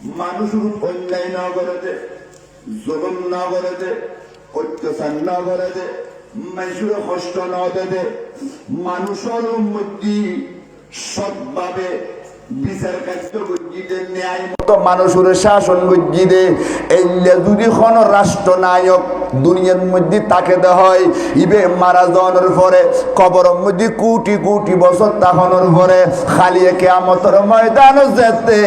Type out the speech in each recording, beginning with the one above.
মানুষের অন্যায় না করে দে, জুলুম না করে দে, অত্যাচার না করে দে, মানুষের কষ্ট না দে, মানুষের মধ্যে সৎভাবে বিচার কার্য গজ্জিদে ন্যায় মতো মানুষের শাসন গজ্জিদে এলে যদি কোন রাষ্ট্রনায়ক দুনিয়ার মধ্যে তাকে দেওয়া হয় ইবে মারা যাওয়ার পরে কবরের মধ্যে কোটি কোটি বছর তাকানোর পরে খালি কিয়ামতের ময়দানে যেতে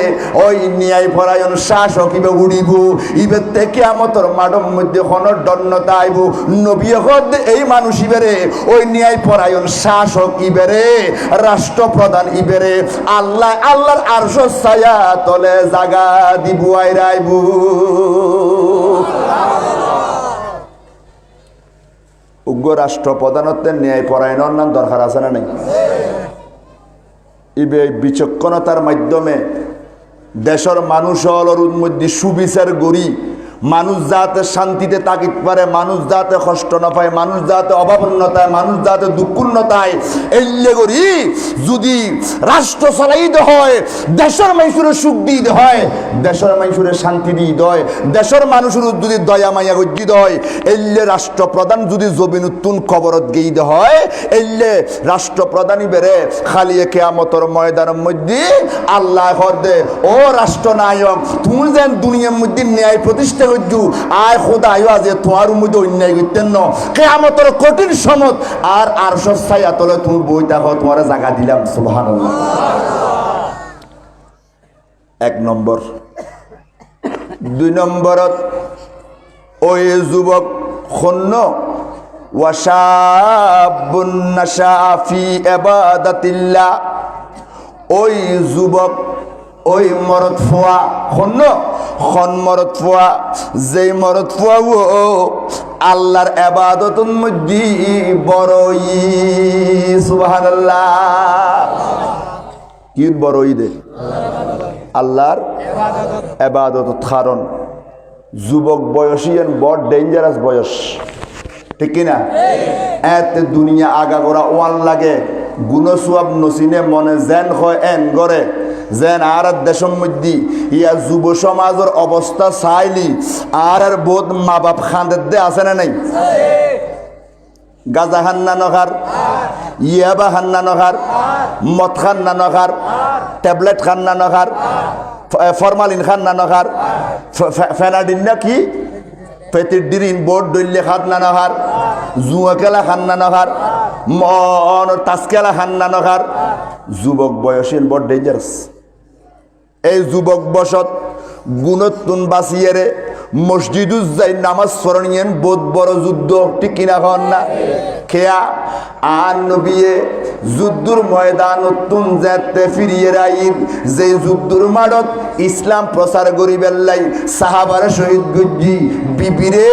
ওই ন্যায় পরায়ণ শাসক ইবে উড়িব ইবে থেকে কিয়ামতের মাঠের মধ্যে কোন দণ্ডতা আইব নবী হদ এই মানুষ ইবেরে ওই ন্যায় পরায়ণ শাসক ইবেরে রাষ্ট্রপ্রধান ইবেরে আল্লাহর আরশ ছায়া তলে জাগা দিব আইরাইবু। উগ্র রাষ্ট্রপ্রধানত্বের ন্যায় পরায়ণের নাম দরকার আছে না নাই? ইবে বিচক্ষণতার মাধ্যমে দেশের মানুষের মধ্যে সুবিচার গড়ি মানুষ যাতে শান্তিতে থাকিতে পারে, মানুষ যাতে কষ্ট না পায়, মানুষ যাতে অভাবন্যতায়, মানুষ যাতে দুঃখুন্নতায় এলে করি যদি রাষ্ট্র চালাইতে হয় দেশের মানুষের সুখ দিতে হয়, দেশের মানুষের শান্তি দিতে হয়, দেশের মানুষের যদি দয়া মায়া গজ্জিত হয় এলে রাষ্ট্রপ্রধান যদি জমিন উত্তুন কবরত গেইতে হয় এলে রাষ্ট্রপ্রধানই বেড়ে খালি কিয়ামতের ময়দানের মধ্যে আল্লাহ হদে ও রাষ্ট্রনায়ক তুমি যেন দুনিয়ার মধ্যে ন্যায় প্রতিষ্ঠা আয় খোদা আয়ো আজ তোমার মধ্যে অন্যায় করতেন না কিয়ামতের কঠিন সমত আর আরশ ছায়া তলে তুমি বই থাকো তোমার জায়গা দিলাম। সুবহানাল্লাহ। এক নম্বর। দুই নম্বরত ওই যুবক খন্ন ওয়াশাবুন নাশা ফি ইবাদাতিল্লাহ ওই যুবক ওই মরদ ফোয়া খন মরদ ফোয়া যেই মরদ ফোয়া ও আল্লাহর ইবাদতের মধ্যে বড়ই। সুবহানাল্লাহ। কি বড়ই দে আল্লাহর ইবাদত কারণ যুবক বয়সীন বড় ডেঞ্জারাস বয়স, ঠিক কিনা? এতে দুনিয়া আগাগোড়া ওয়ান লাগে গুণসুয়াব নসিনে মনে যেন হয় এন গড়ে যেন আর দেশের মধ্যে ইয়া যুব সমাজের অবস্থা চাইলি আর বোধ মা বাপ খান্দের দে আছে না নাই? গাজা খান্না নখার, ইয়াবা খান্না নখার, মদ খান্না নখার, ট্যাবলেট খান্না নখার, ফরমালিন খান্না নখার, ফেনাডিন না কি পেটির ডিরিন বোর্ড দৈল্যে খান্না নখার, জুয়া খেলা খান্না নখার, মন তাসকেলা খান্না নখার। যুবক বয়সীন বড় ডেঞ্জারাস। এই যুবক বসত গুণতুন বাঁচিয়ে মসজিদুজ যাই নামাজ পড়নিয়েন বোধ বড় যুদ্ধ, ঠিক কিনা হন না? খেয়া আর নবিয়ে যুদ্ধর ময়দান তুন যেতে ফিরিয়ে রাইন যে যুদ্ধর মাঠত ইসলাম প্রচার করিবার লাই সাহাবার শহীদ গুজি বিবিরে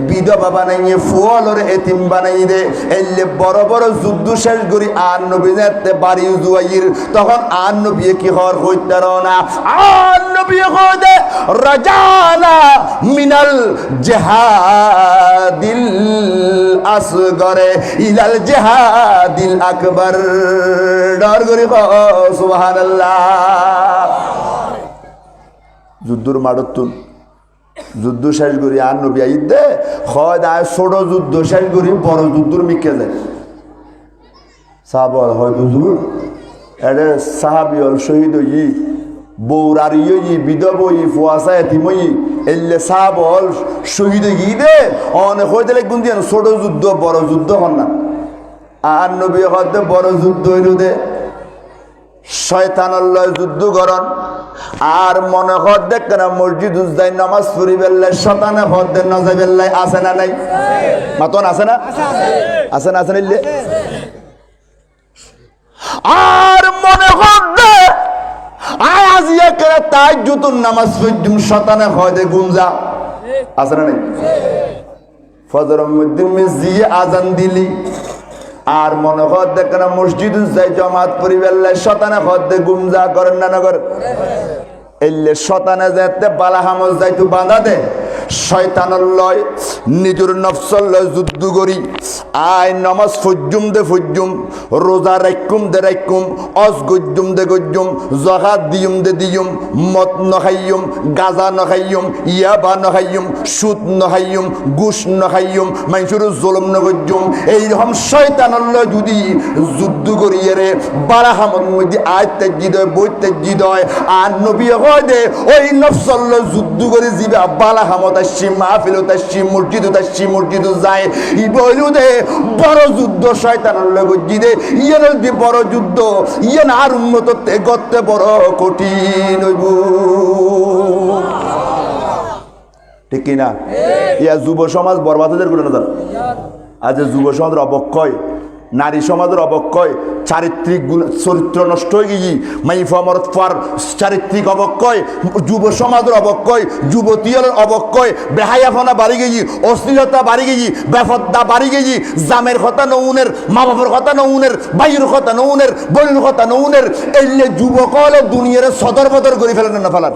বিধবা বানাইয়ে ফুয়ালর এতিম বানাই দে এলে বড় বড় যুদ্ধ শেষ করি আর নবী যেতে বাড়ি জুয়াইর তখন আর নবী কি হর হইতে না আর নবী হইতে রাজানা মিনাল জিহাদিল আসগরে ইলাল জিহাদিল আকবার ডর করি সুবহানাল্লাহ। যুদ্ধর মাঠতুন যুদ্ধ শেষ করি আর নবী আইদ দে হয় দায় ছোট যুদ্ধ শেষ করি বড় যুদ্ধর মিকে যায় সাহাবল হয় হুজুর এডে সাহাবি হল শহীদ হই বৌরারি হই বিধবই ফুয়াশা এতিমই এলে সাহাবল শহীদ হই দে অনেক হয়ে দিলে গুন দিয়ে ছোট যুদ্ধ বড় যুদ্ধ হন না আর নবী হতে বড় যুদ্ধ হইল দে শয়তানের যুদ্ধ করন আর মনে হর দেখ না মসজিদ উজদাই নামাজ পড়ি বেল্লাই শতানে হর দেন না যাই বেল্লাই আছে না নাই? মাতন আছে না? আছে না? আছে না? আর মনে হর দে আয় আজিয়া করে তাই জুতুন নামাজ পড়ুম শতানে হয় দে গুঞ্জা আছে না নাই? ফজরের মধ্যে মিজিয়ে আজান দিলি আর মনে হর দেখ না মসজিদ যাই জমাত পরিবেল্লাই শতানে হর দে গুমজা করেন না নগর এলে শতানে যেতে বালা হামল যাইতু বাঁধা দে শয়তানের লয় নিজের নফসল যুদ্ধ করি আয় নমাজ ফজ্জুম দে ফজ্জুম রোজা রাইকুম দে রাইকুম অজ গজ্জুম দে গজ্জুম জাকাত দিয়ুম দে দিয়ুম মদ নখাইয়ুম গাজা নখাইয়ুম ইয়াবা নখাইয়ুম সুদ নখাইয়ুম ঘুষ নখাইয়ুম মানুষের জুলুম নগজ্জুম এইরকম শয়তানল্লা যদি যুদ্ধ করিয়ে রে বারাহামত মধ্যে আয় তেজিদ হয় বই তেজিদ হয় আর নবী হয় দে ওই নফসল্ল যুদ্ধ করে যাবে বালাহামত আসছি মাহফিলত আসছি মসজিদত আসছি মসজিদ যায় ই বইলু দে বড় যুদ্ধ শয়তানল্লা গজ্জি দে ইয়ে নদী বড় যুদ্ধ ইয়ে না আর উন্নত গত্তে বড় কঠিন হইব ঠিক কিনা ইয়া যুব সমাজ বরবাদের করে না আজ যুব সমাজের অবক্ষয় নারী সমাজের অবক্ষয় চারিত্রিক চরিত্র নষ্ট হয়ে গিয়ে মাইফার চারিত্রিক অবক্ষয় যুব সমাজের অবক্ষয় যুবতীর অবক্ষয় বেহায়াফনা বাড়ি গিয়ে অশ্লীলতা বাড়ি গিয়ে বেফদ্দা বাড়ি গিয়ে জামের কথা নউনের মা বাবার কথা নউনের বাইরের কথা নউনের বইয়ের কথা নউনের এলে যুবক হলে দুনিয়ার সদর বদর করে ফেলেন না ফেলার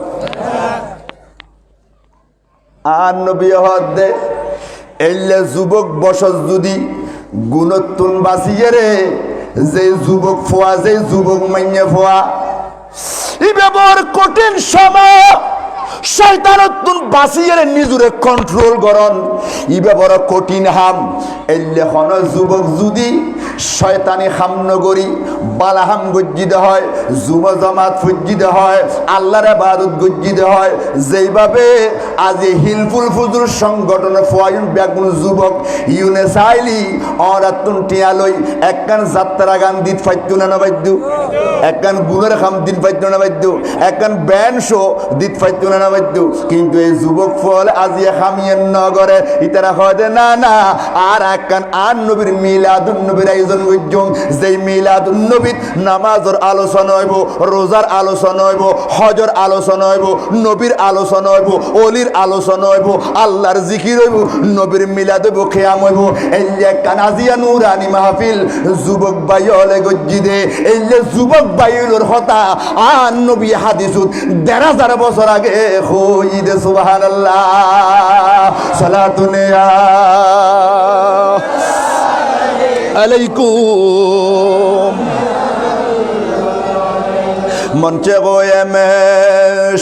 আর নবী হদে এলে যুবক বসত যদি গুণত্তুন বাঁচিয়ে রে যে যুবক ফোয়া যে যুবক মাইনে ফোয়া ই ব্যবহার কঠিন সময় শয়তানতুন বাঁচিয়ে রে নিজুরে কন্ট্রোল করন ই ব্যবহার কঠিন হাম এলে হন যুবক যদি শয়তানি হাম নগরী বালাহাম গজ্জিত হয় যুব জামাত ফজ্জিত হয় আল্লাহর ইবাদত গজ্জিত হয় যেইভাবে আজি হিলফুল ফুজুর সংগঠন ফয়ুন বেগুন যুবক ইউনে চাইলি অরাতুন টিয়ালই একখান যাত্রা গান দিত ফাইতো না বাদ্য একখান গুণের খাম দিন ফাইতো না বাদ্য একখান ব্যান্ড শো দিত ফাইতো না বাদ্য কিন্তু এই যুবক ফল আজি খামিয়েন নগরে ইতারা হদে না না আর একখান আর নবীর মিলাদুন নবীর আয়োজন গজ্জম যেই মিলাদুন নবীর নামাজের আলোচনা হইব রোজার আলোচনা হইব হজর আলোচনা হইব নবীর আলোচনা হইব অলির আলোচনা হইব আল্লাহর জিকির হইব নবীর মিলাদ হইব খেয়াম হইব এই যে কানাজিয়া নুরানি মাহফিল যুবক ভাই হলে গজ্জি দে এই যে যুবক ভাইয়ের হতা আর নবী হাদিসুত ১,৫০০ বছর আগে হই দে সুবহানাল্লাহ সালাতুনে আলাইকুম मंचे गोए में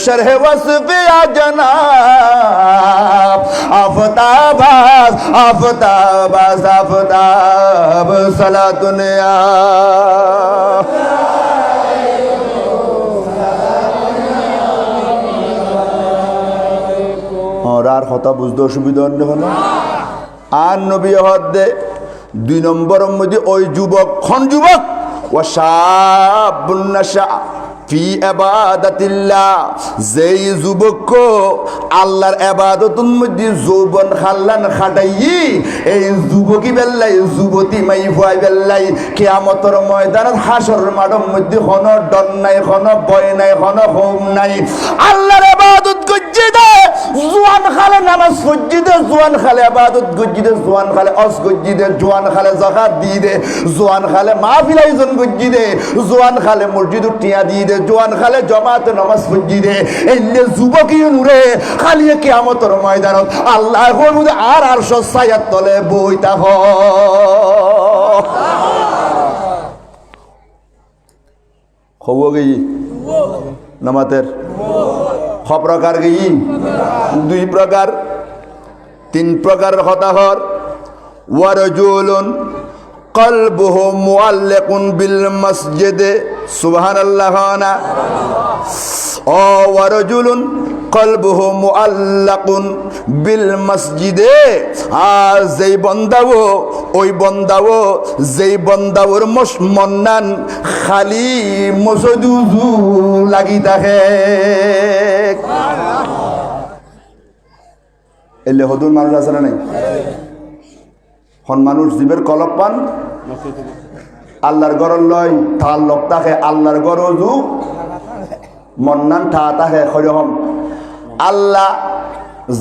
शरह वस्फिया जनाब आफताबाज आफताबाज आफताब सलातुनिया আর কথা বুঝতে অসুবিধা হলো আর নবী হদে ২ নম্বর মধ্যে ওই যুবক খন যুবক ওয়াশাবুন নাশা ফি ইবাদাতিল্লাহ যেই যুবক আল্লাহর ইবাদতের মধ্যে যৌবন খাল্লান খাটাই এই যুবকী বেল্লাই যুবতী মাই ভয় বেল্লাই কিয়ামতের ময়দানত হাসরের মাঠের মধ্যে কোনো ডর নাই কোনো ভয় নাই কোনো হোম নাই আল্লাহর ইবাদত গজ্জি দে জোয়ান খালে নামাজ গজ্জি দে জোয়ান খালে ইবাদত গজ্জি দে জোয়ান খালে অস গজ্জি দে জোয়ান খালে যাকাত দি দে জোয়ান খালে মাহফিল আয়োজন গজ্জি দে জোয়ান খালে মসজিদে টিয়া দি দে জোয়ান খালে জমাত নামাজ পড়ি দে এলে যুবকী নুরে খালি কিয়ামতের ময়দানত আল্লাহ কইবুদে আর আরশ ছায়ার তলে বইতা হ হবো গই নামাতের খ প্রকার গই 2 প্রকার 3 প্রকার কথা হর ওয়ারজুলুন কলবুহু মুআল্লাকুন বিল মসজিদে সুবহানাল্লাহ না ও ওয়ারজুলুন কলবুহু মুআল্লাকুন বিল মসজিদে আর যেই বন্দাও ওই বন্দাও যেই বন্দাওর মন্নান খালি মসজিদু লাগি থাকে এলে হদুর মানুষ আছে না নাই হন মানুষ জীবের কলপ পান আল্লাহর গরর লয় তার লোক থাকে আল্লাহর গরজু মন্নান ঠা থাকে খরহম আল্লাহ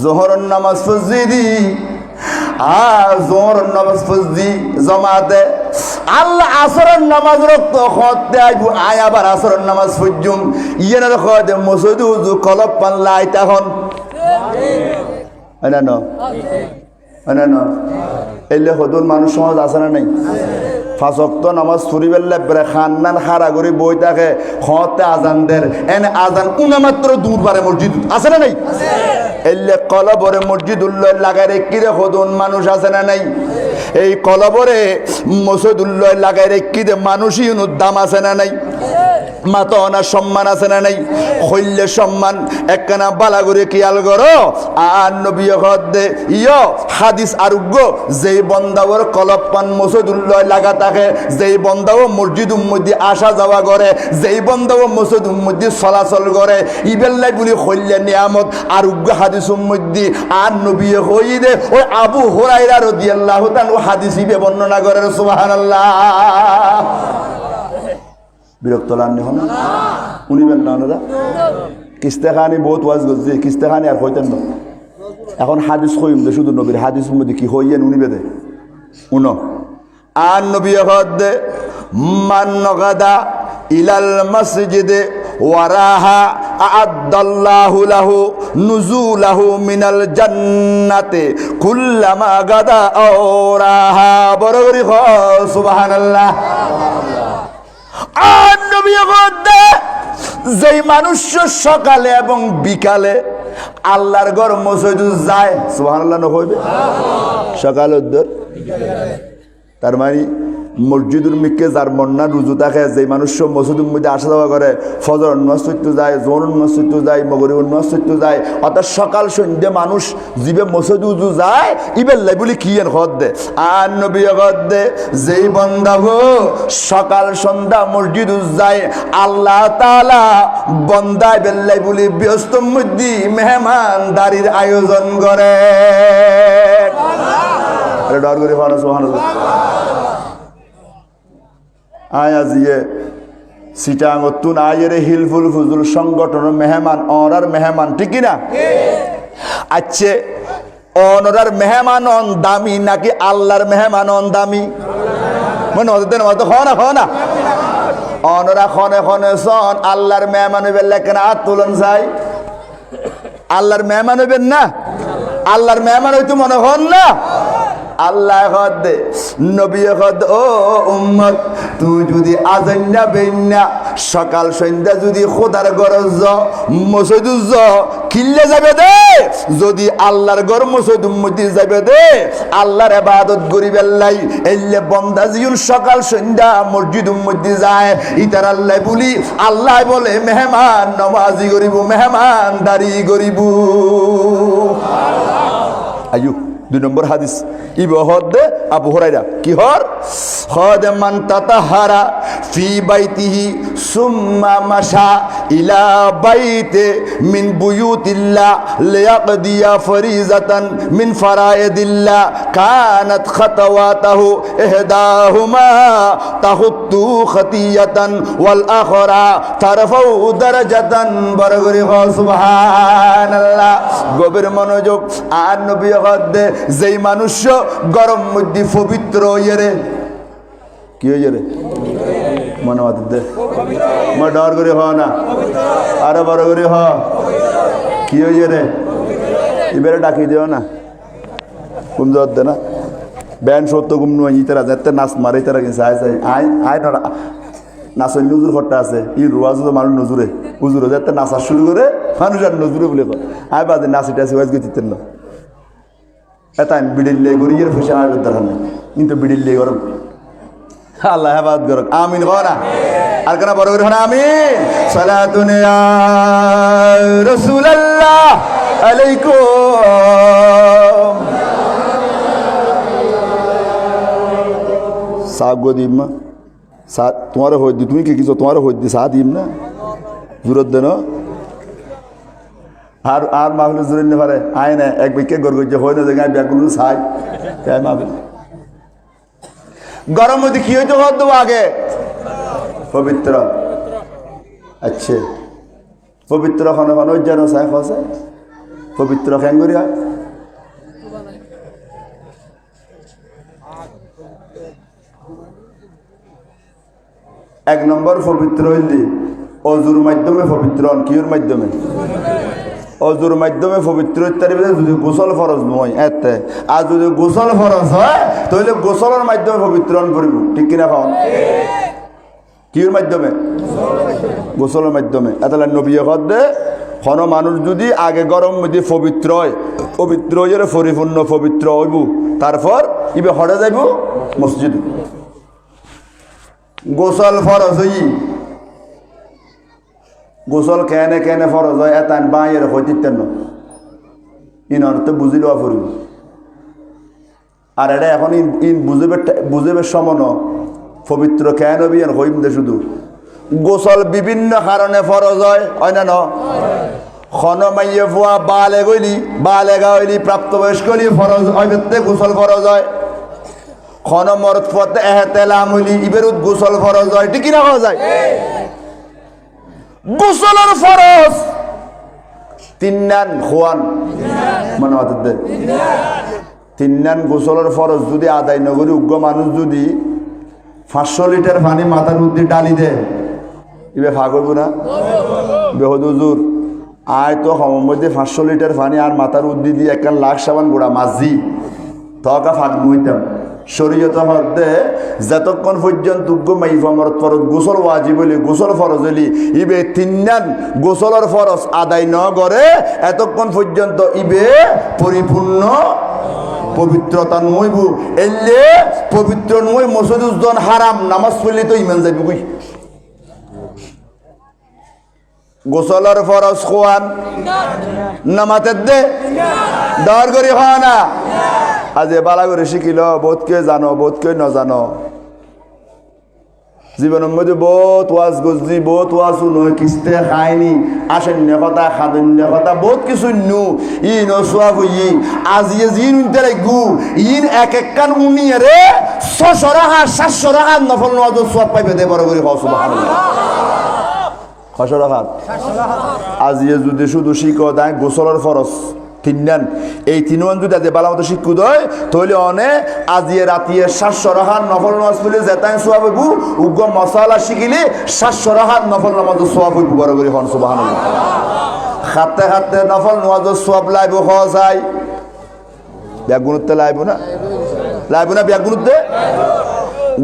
জোহরের নামাজ ফজদি জোহরের নামাজ ফজদি জমাতে আল্লাহ আসরের নামাজ রক্ত খতে আইব আয় আবার আসরের নামাজ ফজুম ইয়েনের খতে মসজিদু কলপ পান লাই তখন না না না এলে হদুল মানুষ সমাজ আছে না নাই? পাঁচ ওয়াক্ত নামাজ চুরি বেললে পরে খান্নান খারা করে বই থাকে খতে আজান দের এনে আজান উনা মাত্র দূর পারে মসজিদ আছে না নাই? এলে কলবরে মসজিদ উল্লয় লাগাই রেখি রে হদুন মানুষ আছে না নাই? এই কলবরে মসজিদ উল্লয় লাগাই রেখি দে মানুষই দাম আছে না নাই? মাতা অনার সম্মান আছে না নাই? হইলে সম্মান একখানা বালা করে খেয়াল করো। আর নবী দে ইয় হাদিস আরোগ্য যেই বন্দাওর কলব পান মসজিদুল্লাহ লাগা থাকে, যেই বন্দাও মসজিদ উম্মদি আসা যাওয়া করে, যেই বন্দাও মসজিদ উম্মদি চলাচল করে ইবেল্লাই বলি হইলে নিয়ামত আরোগ্য হাদিস উম্মদি। আর নবী হই দে ওই আবু হুরায়রা রাদিয়াল্লাহু তাআলা হাদিস ইবে বর্ণনা করেন। সুবহানাল্লাহ। বিরক্ত লানি হন উনিবেন না ওনারা কিস্তেখানি বহুত ওয়াজ করছে কিস্তেখানি আর হইতেন না। এখন হাদিস কইম দে শুধু নবীর হাদিস মধ্যে কি হইয়েন উনিবে দে উনো। আর নবী দে মান গাদা ইলাল মসজিদে ওয়ারাহা আ'আদাল্লাহু লাহু নুজুলাহু মিনাল জান্নাতে কুল্লামা গাদা আওরাহা। বড় করে সুবহানাল্লাহ। আর নবী দে যেই মানুষ সকালে এবং বিকালে আল্লাহর ঘর মসজিদ যায় সুবহানাল্লাহ না হইবে সকাল উদ্দর তার মানে মসজিদুর মিকে যার মন্না রুজু থাকে যে মানুষ মসজিদের মধ্যে আসা যাওয়া করে ফজর নসিত যায় জোর নসিত যায় মগরিব নসিত যায় অর্থাৎ সকাল সন্ধ্যে মানুষ জিবে মসজিদ উজু যায় ইবেল্লাই বলি কি এন হদ দে। আর নবী হদ দে যেই বন্দা হো সকাল সন্ধ্যা মসজিদ যায় আল্লাহ তাআলা বন্দায় বেল্লাই বলি ব্যস্ত মধ্যে মেহমানদারির আয়োজন করে। আরে ডর করে ফানা সুবহানাল্লাহ। আয়াজিয়ে সিটাঙ্গতুন আয়েরে হিলফুল ফুজুল সংগঠন মেহমান অনার মেহমান ঠিক না? আচ্ছা অনার মেহমান অন দামি নাকি আল্লাহর মেহমান অন দামি? মনে হতে না মতো হনা হনা অনরা খনে খনে সন আল্লাহর মেহমান হইবেন লেখেন হাত তুলন চাই। আল্লাহর মেহমান হইবেন না? আল্লাহর মেহমান হইতো মনে হন না? আল্লাহ দে নবী ও উম্মত তুই যদি আজান্না বেন্না সকাল সন্ধ্যা যদি খোদার গরজ মসজিদ কিল্লে যাবে দে যদি আল্লাহর ঘর মসজিদ উম্মতি যাবে দে আল্লাহর ইবাদত করিবেন লাই এলে বান্দা জিউন সকাল সন্ধ্যা মসজিদ উম্মতি যায় ইতার আল্লাহ বলি আল্লাহ বলে মেহমান নমাজি করিব মেহমানদারি করিব। আয়ু 2 নম্বর হাদিস ইবহদে আবু হুরায়রা কি হর খাদামান তাতাহারা ফি বাইতিহি সুম্মা মাশা ইলা বাইতে মিন বুয়ুতিল্লাহ লিয়াকদিয়া ফরিজাতান মিন ফারাইদিল্লাহ কানাত খাতাওয়াতাহু ইহদাহুমা তাহুত্তু খাতিয়াতান ওয়াল আখরা তারফাউ দারাজাতান বরগরি সুবহানাল্লাহ। গভীর মনোযোগ। আর নবী হদে যেই মানুষ গরম মধ্যে পবিত্র ইয়েরে কি হয়ে রে মনে দে মা ডর করে হ না আরো বড় করে হ কি হয়ে রে এবারে ডাকি দিও না কুম জোর দে না ব্যান সত্য গুম নয় ইতারা যাতে নাচ মারে তারা কিন্তু আয় আয় আয় না নাচের নজুর ঘরটা আছে ই রোয়াজ মানুষ নজুরে উজুরে যাতে নাচা শুরু করে মানুষ আর নজুরে বলে আয় বাদে নাচি টাচি ওয়াজ গেছিতেন না এতান বিড়িল্লে গড়িয়ে ফুসে আমার দরকার নেই কিন্তু বিড়িল্লে গরম আল্লাহ হেফাজত করুক আমিন করা আর কেন বড় করে আমিন সালাতুন ইয়া রাসূলুল্লাহ আলাইকুম সাব গো দিম সাত তোমার হই দি তুমি কি কিছু তোমার হই দি সাত দিম না জুরত দেন আর আর মাহফিল জুরিন পারে আয় না এক বিকে গরগজে হয় না জায়গায় ব্যাগুলো ছাই তাই মাহফিল গরম মধ্যে কি হইতে হতো আগে পবিত্র আচ্ছা পবিত্র খন খন যেন চাই খসে পবিত্র খেঙ্গুরি হয় এক নম্বর পবিত্র হইলি অজুর মাধ্যমে পবিত্র হন কিউর মাধ্যমে অজুর মাধ্যমে পবিত্র ইত্যাদি যদি গোসল ফরজ নয় এতে আর যদি গোসল ফরজ হয় তাহলে গোসলের মাধ্যমে পবিত্রণ করিব ঠিক কিনা খাওয়ান কির মাধ্যমে গোসলের মাধ্যমে এতলা নবী দে কোনো মানুষ যদি আগে গরম মধ্যে পবিত্র হয় পবিত্র হয়ে পরিপূর্ণ পবিত্র হইব তারপর ইবে হরে যাইব মসজিদ গোসল ফরজ হই গোসল কেনে কেনে ফরজ হয় এতান বাইয়ের হইতেন না ইনতে বুঝি লওয়া পড়িব আর এটা এখন ইন বুঝবে সমন পবিত্র কেন বিয়ান হইম দে শুধু গোসল বিভিন্ন কারণে ফরজ হয় না ন খনমাইয়ে ফুয়া বালে গইলি বালেগা হইলি প্রাপ্তবয়স্ক হইলি ফরজ হয় গোসল ফরজ হয় খন মরদ পথে এহতেলাম হইলি ইবেরুদ গোসল ফরজ হয় ঠিক কিনা হওয়া যায় গোসলের ফরজ তিন্নান খোয়ান মানে তিন্নান গোসলের ফরজ যদি আদায় নগরী উগ্র মানুষ যদি 500 লিটার পানি মাথার উদ্দি ডালি দে ইবে ফাগ হইব না বেহদুজুর আয় তো সময় মধ্যে 500 লিটার পানি আর মাথার উদ্দি দিয়ে 1 লাখ সাবান গোড়া মাঝি তকা ফাগ নইতাম শরীয়ত হতে যতক্ষণ পর্যন্ত মাইফামর ফরজ গোসল ওয়াজিব হইলি গোসল ফরজ হইলি ইবে তিন্নান গোসলের ফরজ আদায় ন করে এতক্ষণ পর্যন্ত ইবে পরিপূর্ণ পবিত্রতা নইব এলে পবিত্র নই মসজিদুজ্জন হারাম নামাজ পড়লে তো ইমান যাবি কই গোসলের ফরজ খোয়ান নামাতের দে ডর করি হওয়া না আজ বালা করে শিখিল বোধকে জানো বোধকে ন জানো জীবনের মধ্যে বহুত ওয়াজ গজলি বহুত ওয়াজ নয় কিস্তে খায়নি আসেন্য কথা খাদন্য কথা বহুত কিছু নু ই নোয়া হই আজিয়ে জিন উনতে লাগু ইন এক এক কান উনিয়ে রে 600 টাকা 700 টাকা নফল নওয়াজ সওয়াব পাইবে দে বড় করে খাও সুবহানাল্লাহ 600 টাকা আজিয়ে যদি শুধু শিখো দায় গোসলের ফরজ তিনজন এই তিনজন যদি আজ বালা মতো শিক্ষু দেয় তাহলে অনে আজিয়ে রাতিয়ে 700 টাকা নফল নামাজ পড়লে যেতাই সওয়াব হইব উগ্র মশালা শিখিলে 700 টাকা নফল নামাজ সওয়াব হইব বড় করে হন সুবহানাল্লাহ খাতে খাতে নফল নামাজ সওয়াব লাইব হওয়া যায় ব্যাগুণতে লাইব না ব্যাগুণতে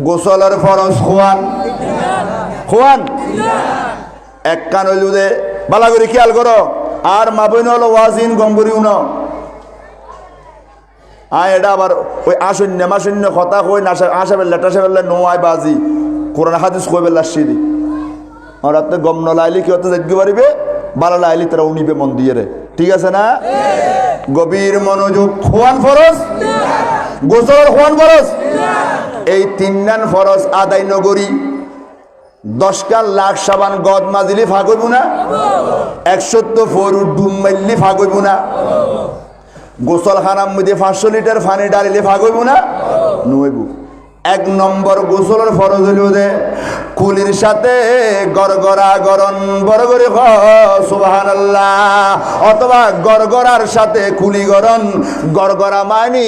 গোসলের ফরজ খোয়ান এক কান হইল দে বালা করে খেয়াল করো আর মাবইন হলো ওয়াজিন গম্বরিও না এটা আবার ওই আসন্য মাসন্য কথা কই না আসা বেল্লা টাসা বেল্লা নোয়াই বাজি কোরআন হাদিস কই বেল্লা সিদি আর আপনি গম ন লাইলি কি হতে দেখতে পারিবে বালা লাইলি তারা উনিবে মন দিয়ে রে ঠিক আছে না গভীর মনোযোগ খোয়ান ফরজ গোসল খোয়ান ফরজ এই তিনজন ফরজ আদায় নগরী 10 লাখ সাবান গদ মাজিলি ফাগ হইব না 100 ফরু ডুম মাইলি ফাগ হইব না গোসল খানার মধ্যে 500 লিটার পানি ডালিলে ফাগ হইব না নইব 1 নম্বর গোসলের ফরজ হইল দে কুলির সাথে গরগরা গরন বড় করে সুবহানাল্লাহ অথবা গরগরার সাথে কুলি গরন গরগরা মানে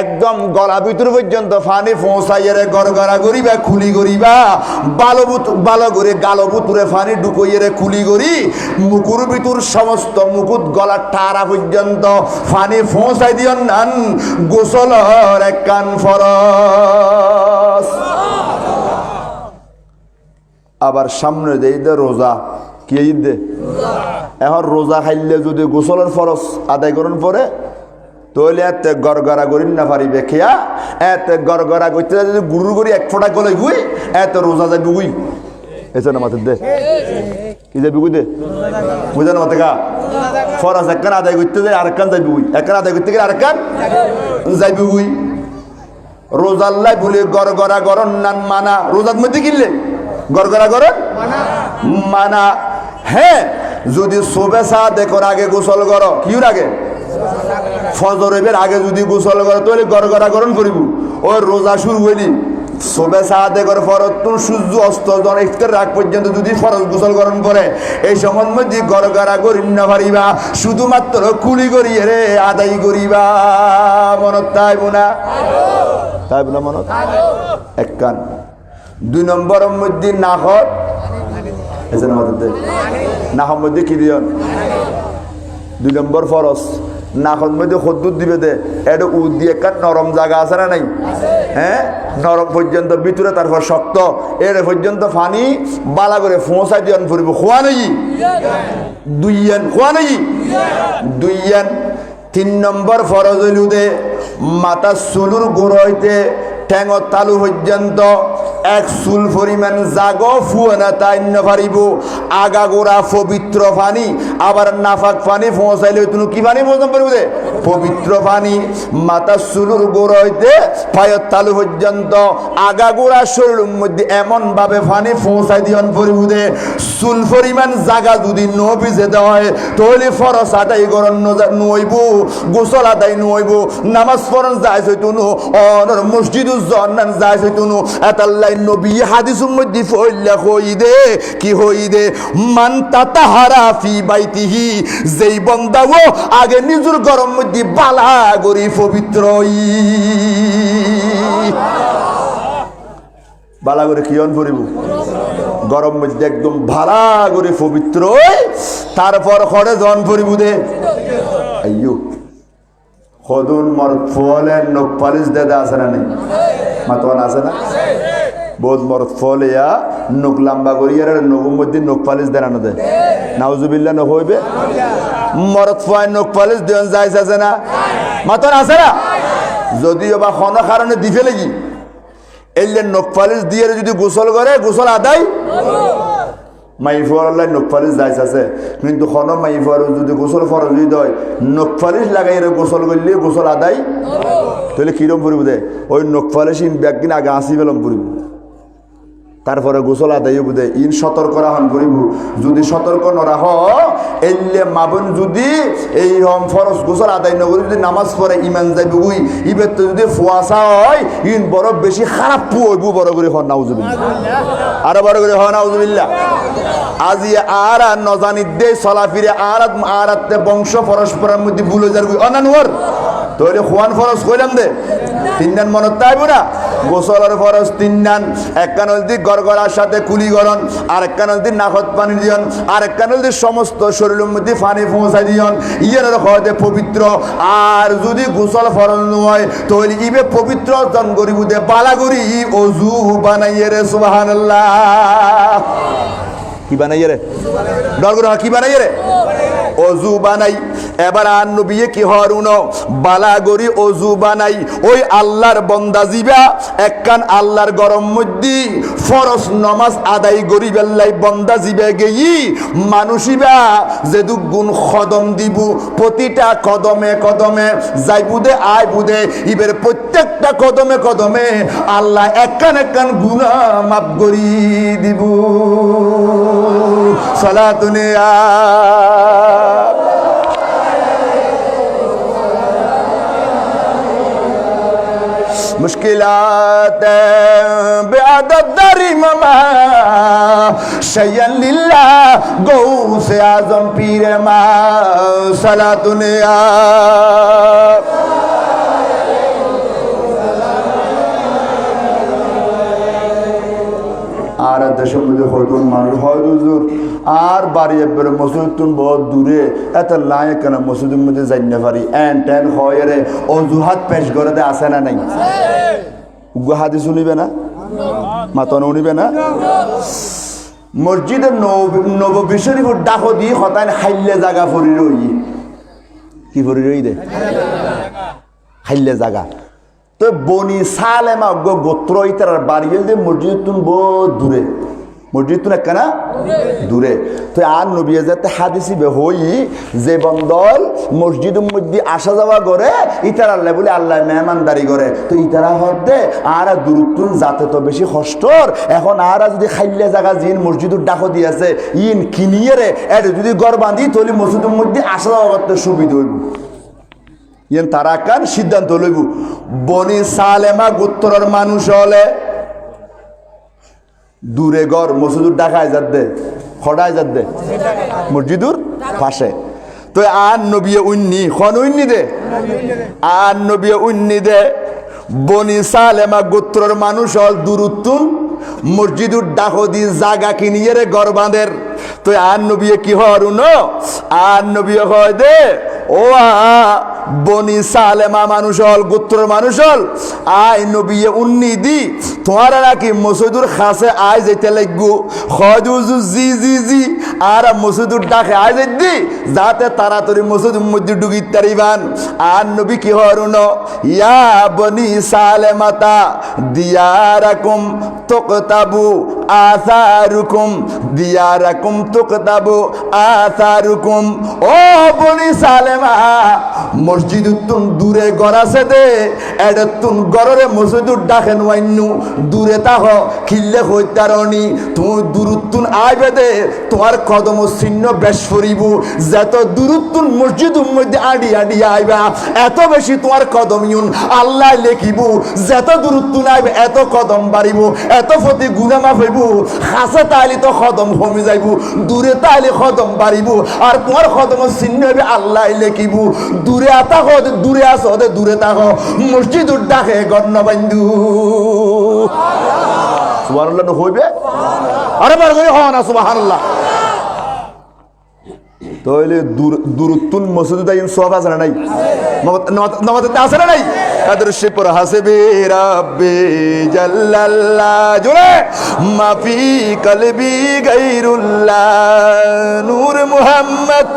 একদম গলা ভিতর পর্যন্ত পানি পৌঁছাইয়ে গরগরা করিবা কুলি করিবা ভালো করে গালো ভিতরে পানি ঢুকাইয়ে কুলি করি মুকুর ভিতর সমস্ত মুকুট গলার টারা পর্যন্ত পানি পৌঁছাই দিও নান গোসলের এক কান ফরজ আবার সামনে দেই দে রোজা কি ঈদ দে এখন রোজা খাইলে যদি গোসলের ফরজ আদায় করুন পরে তাহলে এতে গড়গড়া করিন না পারিবে খেয়া এতে গড়গড়া করতে যদি গুরুর করি 1 ফোঁটা গলে গুই এতে রোজা যাবি গুই এসে না মাথা দে কি যাবি গুই দে বুঝানো মাথা গা ফরজ একখান আদায় করতে যাই আরেকখান যাবি গুই একখান আদায় করতে গেলে আরেকখান যাবি গুই রোজাল্লাই বলে গড়গড়া গরন নান মানা রোজার মধ্যে কিনলে গড়গড়া গরন মানা হ্যাঁ যদি শোবে সাদেকর আগে গোসল করো কিউর আগে ফজরের আগে যদি গোসল করো তাহলে গড়গড়া গরন করিব ওই রোজা শুরু হইলি শোবে সাদেকর ফরজ তুন সূর্য অস্ত জন ইফতার রাগ পর্যন্ত যদি ফরজ গোসল গরম করে এই সময় মধ্যে গড়গড়া করিন না পারিবা শুধুমাত্র কুলি করিয়ে রে আদায় করিবা মনত তাইব না মনত এক কান 2 নম্বরের মধ্যে নাহর এজন্য মধ্যে নাহর মধ্যে কি দিয়ন 2 নম্বর ফরজ নাকর মধ্যে খদ্দুর দিবে দে এটা উদ দিয়ে একটা নরম জায়গা আছে না নাই হ্যাঁ নরম পর্যন্ত ভিতরে তারপর শক্ত এর পর্যন্ত পানি বালা করে ফোঁসাই দিয়ে ফুরিব খোয়া নেই দুইয়ান খোয়া নেই দুইয়ান 3 নম্বর ফরজ হইল দে মাথা চুলুর গোড় হইতে ঠেঙর তালু পর্যন্ত 1 চুল পরিমাণ জাগো ফুয়ানা তাই না পারিব আগা গোড়া পবিত্র পানি আবার নাফাক পানি পৌঁছাইলে তুমি কি পানি পৌঁছাম পারিব দে পবিত্র পানি মাথা চুলুর গোড় হইতে পায়ের তালু পর্যন্ত আগা গোড়া শরীরের মধ্যে এমন ভাবে পানি পৌঁছাই দিয়ন পারিব দে চুল পরিমাণ জাগা যদি ন ভিজে দেওয়া হয় তাহলে ফরজ আদায় করন নইব গোসল আদায় নইব নামাজ পড়ন যায় হইতো অনর মসজিদ জন্নান যায় হইতো এতাল্লাই নবী হাদিসের মধ্যে ফইলা কই দে কি হই দে মান তাতাহারা ফি বাইতিহি যেই বান্দাও আগে নিজের গরম মধ্যে বালা গরি পবিত্র বালা করে কিয়ন পড়িব গরম মধ্যে একদম ভালা করে পবিত্র তারপর খড়ে জন পড়িব দে আইয়ো খদুন মরদ ফলে নখ পালিশ দেদা আছে না নেই মাতোয়ান আছে না বহুত মরদ ফলে নখ লম্বা করিয়ার নখের মধ্যে নখ পালিশ দেনানো দেয় নাউজুবিল্লাহ নখ হইবে মরদ ফয় নখ পালিশ দেন যাইছে আছে না মাতোয়ান আছে না যদিও বা কোনো কারণে দি ফেলে কি এলে নখ পালিশ দিয়ে যদি গোসল করে গোসল আদায় মাইফুয়ার আল্লাহ নখ পালিশ যাইছে আছে কিন্তু কোনো মাইফুয়ার যদি গোসল ফরজ যদি হয় নখ পালিশ লাগাই গোসল করলে গোসল আদায় তাহলে কিরম পড়িব দে ওই নখ পালিশ ইন ব্যাগদিন আগে আসি পেলাম পড়িব তারপরে গোসল আদায় বুঝে ইন সতর্ক রাহন করিব যদি সতর্ক নরা এলে মাবন যদি এই হম ফরজ গোসল আদায় নকরি যদি নামাজ পড়ে ইমান যাইব উই ইবের তো যদি ফুয়াশা হয় ইন বড় বেশি খারাপ হইব বড় করে হন নাউজুবিল্লাহ আরো বড় করে হন নাউজুবিল্লাহ আজি আর নজানিত দে চলা ফিরে আরাতে বংশ পরস্পরের মধ্যে ভুলে যার অনানুয়ার তাহলে খোয়ান ফরজ কইলাম দে 3 দান মনত তাইব না গোসলের ফরজ 3 দান এক কানল দি গড়গড়ার সাথে কুলি গরন আর এক কানল দি নাকত পানি দিয়ন আর এক কানল দি সমস্ত শরীরের মধ্যে পানি পৌঁছাই দিয়ন ইয়ার হতে পবিত্র আর যদি গোসল ফরজ নয় তাহলে ইবে পবিত্র জন করিব দে বালা করি ওযু বানাইয়ে রে সুবহানাল্লাহ কি বানাইয়ে রে ডর করে কি বানাইয়ে রে ওযু বানাই এবার আর নবী কি হরুন বালা গরি ওযু বানাই ওই আল্লাহর বান্দা জিবা একখান আল্লাহর গরম মধ্যে ফরজ নামাজ আদায় করি বেল্লাই বান্দা জিবা গেই মানুষিবা যে দুগুণ কদম দিব প্রতিটা কদমে কদমে যাই বুদে আয় বুদে ইবের প্রত্যেকটা কদমে কদমে আল্লাহ একখান একখান গুনাহ মাফ করি দিব সালাতুনিয়া मुश्किलात बेअदद दरिमा शय्यन लिल्लाह गौसे आजम पीर मा सलातुनिया আর দেশের মধ্যে হয়তো মানুষ হয় হুজুর আর বাড়ি একবারে মসজিদ তুমি বহুত দূরে এত লাই কেন মসজিদের মধ্যে যাই না পারি এন টেন হয় রে অজুহাত পেশ করে দে আসে না নাই হাদিস শুনিবে না মাতন উনিবে না মসজিদের নববী শরীফের ডাকো দিয়ে হতায় হাইলে জায়গা ফরি রই কি ফরি রই দে হাইলে জায়গা তো বনি সালেমা গোত্র ইতার বাড়ি গেলে মসজিদ তুমি বহুত দূরে মসজিদ তুমি একটা না দূরে তো আর নবী যাতে হাদিসি হই যে বন্দল মসজিদের মধ্যে আসা যাওয়া করে ইতার আল্লাহ বলে আল্লাহ মেহমানদারি করে তো ইতারা হতে আর দূরত্ব যাতে তো বেশি কষ্টর এখন আর যদি খাইলে জায়গা জিন মসজিদের ডাকো দিয়েছে ইন কিনিয়ে রে এটা যদি গড় বাঁধি তাহলে মসজিদের মধ্যে আসা যাওয়া করতে সুবিধা হইব ইন তারা কার সিদ্ধান্ত লইব বনি সালেমা গোত্রর মানুষ হলে দূরে গড় মসজিদুর ডাকায় যাত দে খড়ায় যাত দে মসজিদুর পাশে তো আর নবী উন্নি খন উন্নি দে আর নবী উন্নি দে বনি সালেমা গোত্রর মানুষ হল দূরত্ব মসজিদুর ডাকো দি জাগা কিনিয়ে রে গড় বাঁধের তো আর নবী কি হরুন আর নবী হয় দে ও বনি সালেমা মানুষ হল গোত্র মানুষ হল আই নবী উন্নি দি তোমারা নাকি মসজিদুর খাসে আই যেতে লাগবো খজুজু জি জি জি আর মসজিদুর ডাকে আই যেদি যাতে তাড়াতাড়ি মসজিদের মধ্যে ঢুকি তারিবান আর নবী কি হরুন ইয়া বনি সালেমাতা দিয়ারাকুম তুকতাবু আসারুকুম দিয়ারাকুম তুকতাবু আসারুকুম ও বনি সালেমা মসজিদ তুন দূরে ঘর আছে দে এডে তুন ঘরের মসজিদুর ডাকেন ওয়াইনু দূরে তাহ খিল্লে হইতারনি তুমি দূরত্তুন আইবে দে তোমার কদম চিহ্ন বেশ ফরিব যত দূরত্তুন মসজিদের মধ্যে আডি আডি আইবা এত বেশি তোমার কদম ইউন আল্লাহ লেখিব যত দূরত্তুন আইবে এত কদম বাড়িব এত ফতি গুনাহ মাফ হইব খাসে তাইলে তো কদম কমে যাইব দূরে তাইলে কদম বাড়িব আর তোমার কদম চিহ্ন হবে আল্লাহ লেখিব দূরে আতা হদ দূরে আসো দে দূরে তাকো মসজিদুর ডাকে গণ্য বন্ধু সুবহানাল্লাহ হইবে আরে বার করে হওয়া না সুবহানাল্লাহ তাহলে দূরত্তুন মসজিদে দাইন সব আছে না নাই নমাজে আছে না নাই কাদের শিপর হাসবে রাব্বি জাল্লাল্লাহ জোরে মাফি কলবি গায়রুল্লাহ নূর মুহাম্মদ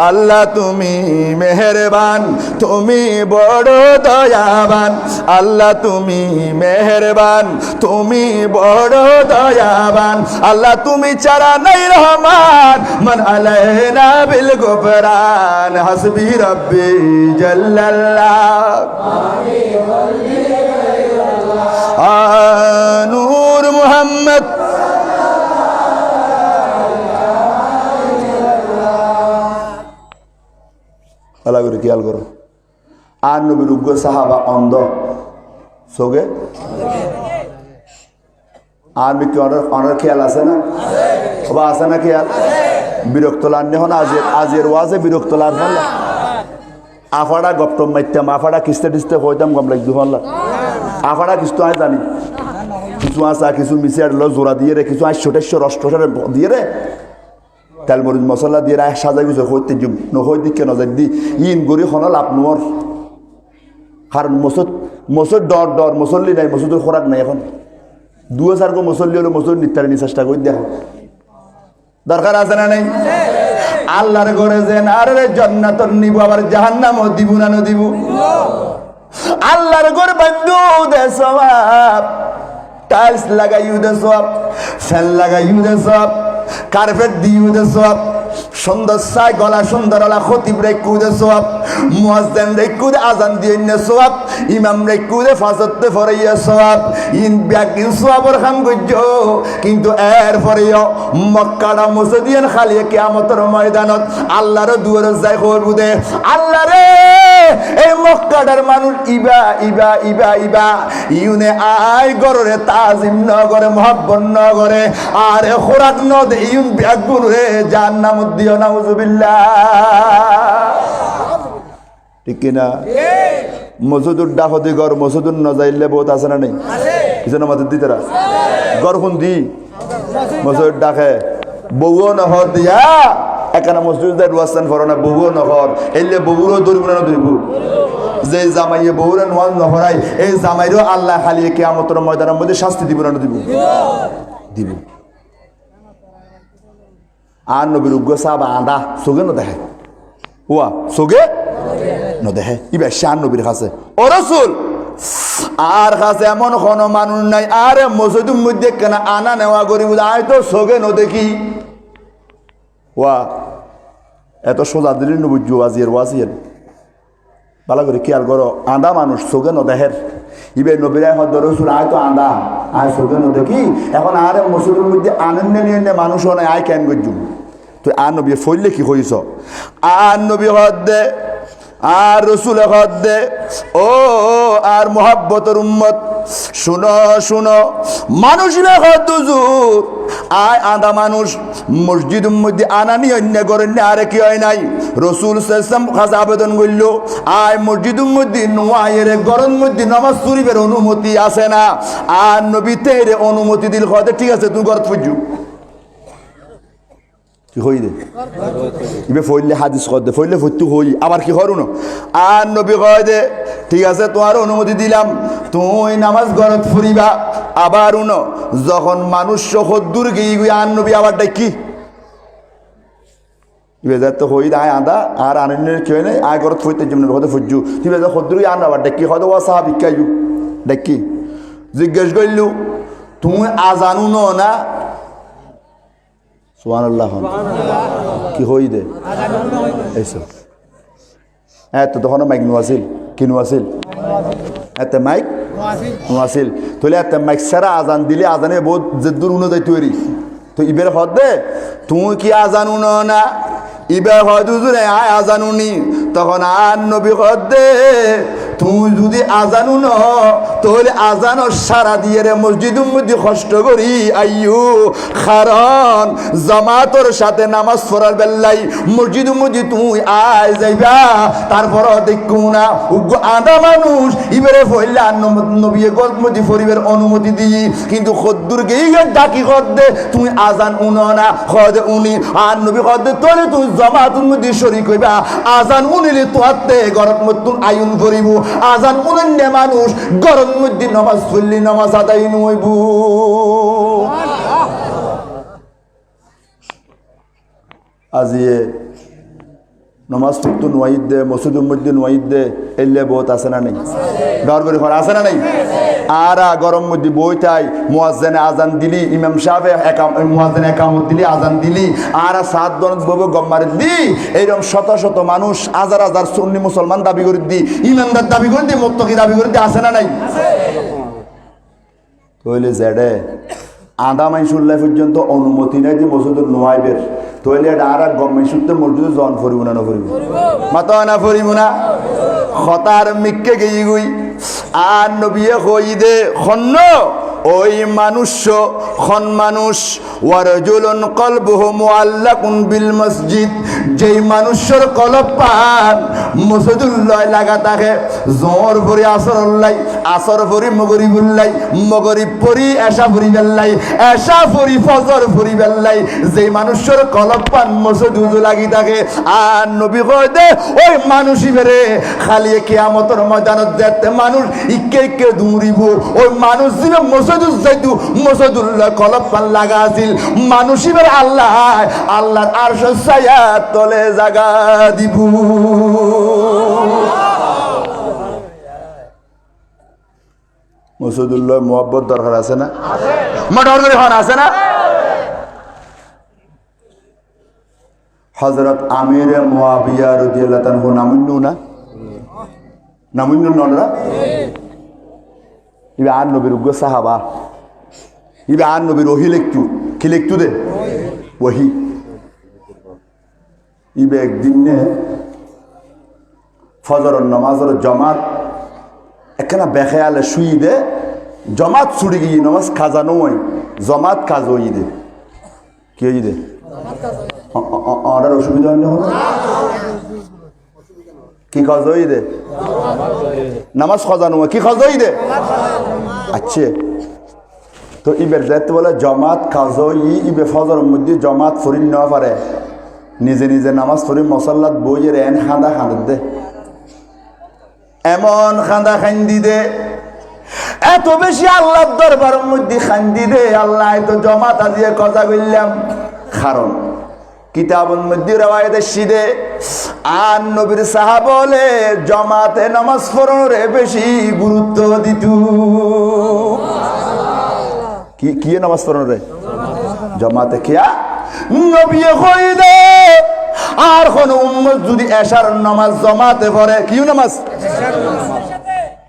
আল্লাহ তুমি মেহেরবান তুমি বড় দয়াবান আল্লাহ তুমি মেহেরবান তুমি বড় দয়াবান আল্লাহ তুমি ছাড়া নাই রহমান মান আলাইনা বিল গুফরান হাসবি রাব্বি জাল্লাল্লাহ নূর মুহাম্মদ আল্লাহ করে খেয়াল করো আর নবীর উগ্র সাহাবা অন্ধ সোগে আর কি অনার খেয়াল আছে না বা আছে না খেয়াল বিরক্ত লান হন আজের ওয়াজে বিরক্ত লান হল আফাড়া গপ্তম মাইতাম আফাড়া কিস্তে টিস্তে হইতাম গম লাগতো হল আফাড়া কিস্তু আয় জানি কিছু আসা কিছু মিশিয়ে জোড়া দিয়ে রে কিছু আইসো রষ্ট দিয়ে রে তেল মরিচ মশলা দিয়ে রায় সাজা গুছে হইতে নহই দিকে নজর দি ইন গরি খনল আপনার কারণ মসুর ডর মুসল্লি নাই মসুদের খোরাক নাই এখন 2000 গো মুসল্লি হলে মসুর নিত্যারে চেষ্টা করে দেখো দরকার আছে না নাই আল্লাহর ঘরে যেন আর জান্নাত নিব আবার জাহান্নামও দিব না দিব আল্লাহর ঘর বন্ধু দে সওয়াব টাইলস লাগাইউ দে সওয়াব ফ্যান লাগাইউ দে সওয়াব কার্পেট দিউ দে সওয়াব সুন্দর সাই গলা সুন্দর আলা খতিব রেখু দে সওয়াব মুয়াজ্জিন রেখু দে আজান দিয়ে নে সওয়াব ইমাম রেখু দে ফাজতে ফরাইয়া সওয়াব ইন ব্যাকিন সওয়াবর খাম গজ্জো কিন্তু এর পরেও মক্কাটা মসজিদিয়ান খালি কিয়ামতের ময়দানত আল্লাহর দুয়ারে যাই করবো দে আল্লাহ রে এই মক্কাটার মানুষ ইবা ইবা ইবা ইবা ইউনে আয় গররে তাজিম ন করে মহব্বত ন করে আর খোরাক ন দে ইউন ব্যাগুর রে জাহান্নাম দিও নাউজুবিল্লাহ ঠিক কিনা মসজিদুর ডাফদি গর মসজিদুর ন যাইলে বহুত আছে না নাই কিছু নামাজ দিতে রা গর কোন দি মসজিদ ডাকে বউও নহর দিয়া এখানে মসজিদে রুয়াস্তান ফরনা বউও নহর এলে বউরও ধরিব না ধরিব যে জামাইয়ে বউরে নোয়াজ নহরাই এই জামাইরও আল্লাহ খালি কিয়ামতের ময়দানের মধ্যে শাস্তি দিব না দিব দিব আর নবীর উগ্র সাহাবা আদা সোগে ন দেখে ওয়া সোগে ন দেখে ইবা শান নবীর কাছে ও রাসূল আর কাছে এমন কোনো মানুষ নাই আরে মসজিদের মধ্যে কেন আনা নেওয়া করিব আয় তো সোগে ন দেখি ওয়া এত সোজা দিলি নবুজু আজির ওয়াজির ভালো করে খেয়াল করো আদা মানুষ সোগে ন দেহের ইবে নবীরাই হদ রসুল আয় তো আদা আয় সোগে ন দেখি এখন আর মসজিদের মধ্যে আনন্দ নিয়ে মানুষও নাই আয় কেন গজ্জু তুই আর নবী ফইলে কি হইছ আর নবী হদ দে আর রসুল হদ দে ও আর মোহাব্বতর উম্মত শুনো শুনো মানুষ হুজুর আয় আদা মানুষ মসজিদের মধ্যে আনানি অন্য করেন আরে কি হয় নাই রসুল সাল্লাম খাস আবেদন করল আয় মসজিদের মধ্যে নোয়াইয়ের গরম মধ্যে নামাজ শরীফের অনুমতি আছে না আর নবী তেরে অনুমতি দিল হতে ঠিক আছে তুই গরত ফুজু কি হই দে ইবে ফইলে হাদিস কর দে ফইলে ফুটু হই আবার কি করুন আর নবী কয় দে ঠিক আছে তোমার অনুমতি দিলাম তুই নামাজ গরত ফুরিবা আবার উনো যখন মানুষ সহদ্দুর গিয়ে আর নবী আবার ডাকি ইবেজার তো হই আয় আদা আর আনন্দের কেউ নেই আয় গরত ফুইতে যেমন হতে ফুজু তুই বেজার সদ্দুর আন আবার ডাকি হয়তো ও সাহাবিক কাইজু ডাকি জিজ্ঞেস করলু তুমি আজানু না সুবহানাল্লাহ কি হই দে এইসব এত তখন মাইক নোয়াছিল কি নোয়াছিল এত মাইক নোয়াছিল তাহলে এত মাইক সারা আজান দিলে আজানে বহুত যে দূর উনো যাই তৈরি তো ইবের হদ দে তুই কি আজানু না ইবের হদ হুজুরে আয় আজানুনি তখন আর নবী হদ দে তুই যদি আজানু ন তাহলে আজানো সারা দিয়ে রে মসজিদের মধ্যে কষ্ট করি আইয়ু কারণ জামাতর সাথে নামাজ পড়ার বেলাই মসজিদের মধ্যে তুই আয় যাইবা তারপর দেখু না আধা মানুষ ইবারে ফইলা নবী গল্প মধ্যে পরিবার অনুমতি দিই কিন্তু খদ্দুর গেই ডাকি খদ দে তুই আজান উন না খদ উনি আর নবী খদ দে তোরে তুই জামাতের মধ্যে শরীক হইবা আজান উনিলে তোয়াতে গরত মতুন আয়ুন করিব আজান উনন্যে মানুষ গরম মধ্যে নামাজ পড়লি নামাজ আদায় নইব আজিয়ে নামাজ পড়তো নোয়াইদ দে মসজিদের মধ্যে নোয়াইদ দে এলে বহুত আছে না নেই ডর করে ঘর আছে না নেই আর গরম মধ্যে বইটাই মুয়াজ্জিনে আজান দিলি ইমাম সাহেব মুয়াজ্জিনে একামত দিলি আজান দিলি আর সাত দনত বব গম্মারে দি এইরকম শত শত মানুষ হাজার হাজার সুন্নি মুসলমান দাবি করে দি ইমানদার দাবি করে দি মুত্তাকি দাবি করে দি আছে না নাই কইলে জেডে আধা মাইসুল্লাহ পর্যন্ত অনুমতি নাই যে মসজিদের নোয়াইবের তইলে এটা আর গম্মাইসুতে মসজিদে জন ফরিব না ফরিব মাতা না ফরিব না খতার মিক্কে গই গই আর নবিয়ে কই দে খন্ন ওই মানুষ খন মানুষ ওয়ারজুলুন কলবুহু মুআল্লাকুন বিল মসজিদ যেই মানুষের কলব পান মসজিদুল্লাহ লাগা থাকে জোর ভরি আসরুল্লাহ আসর ভরি মগরিবুল্লাহ মগরিব পরি এশা ভরি বেল্লাই এশা ভরি ফজর ভরি বেল্লাই যেই মানুষের কলব পান মসজিদুল লাগি থাকে আর নবী কয় দে ওই মানুষই বেরে খালি কিয়ামতের ময়দানত যেতে মানুষ ইকে ইকে দৌড়িব ওই মানুষ দিবে মসজিদুল যাইতু মসজিদুল্লাহ কলব পান লাগা আছিল মানুষই বেরে আল্লাহ আল্লাহর আরশ ছায়া তলে জায়গা দিব মসজিদুল্লাহ মুহাব্বত দরকার আছে না মডর করে হন আছে না হযরত আমির মুয়াবিয়া রাদিয়াল্লাহু তাআলা নামুন্নু না নামুন্নু নরা ইবে আর নবীর উগ্র সাহাবা ইবে আর নবীর ওহি লেখতু কি লেখতু দে ওহি ইবে একদিন নে ফজরের নামাজের জামাত একখানা বেখেয়ালে শুই দে জমাত ছুটি গিয়ে নামাজ খাজা নয় জমাত কাজ হই দে কি হই দে আর অসুবিধা হয় না কি কাজ হই দে নামাজ খাজা নয় কি কাজ হই দে আচ্ছা তো ইবের যাইতে বলে জমাত কাজ হই ইবে ফজরের মধ্যে জমাত ফরিন না পারে নিজে নিজে নামাজ পড়ি মসল্লাত বইয়ের এন খান্দা খান্দ দে এমন খান্দা খান্দি দে এত বেশি আল্লাহর দরবারের মধ্যে খান্দি দে আল্লাহ তো জমাত আজিয়ে কথা কইলাম কারণ কিতাবের মধ্যে রওয়ায়াত এসেছে আর নবীর সাহাবা বলে জমাতে নামাজ পড়ারে বেশি গুরুত্ব দিত কি নামাজ পড়ারে জমাতে কিয়া নবী কই দে আর কোন উম্মত যদি এশার নামাজ জমাতে পড়ে কি নামাজ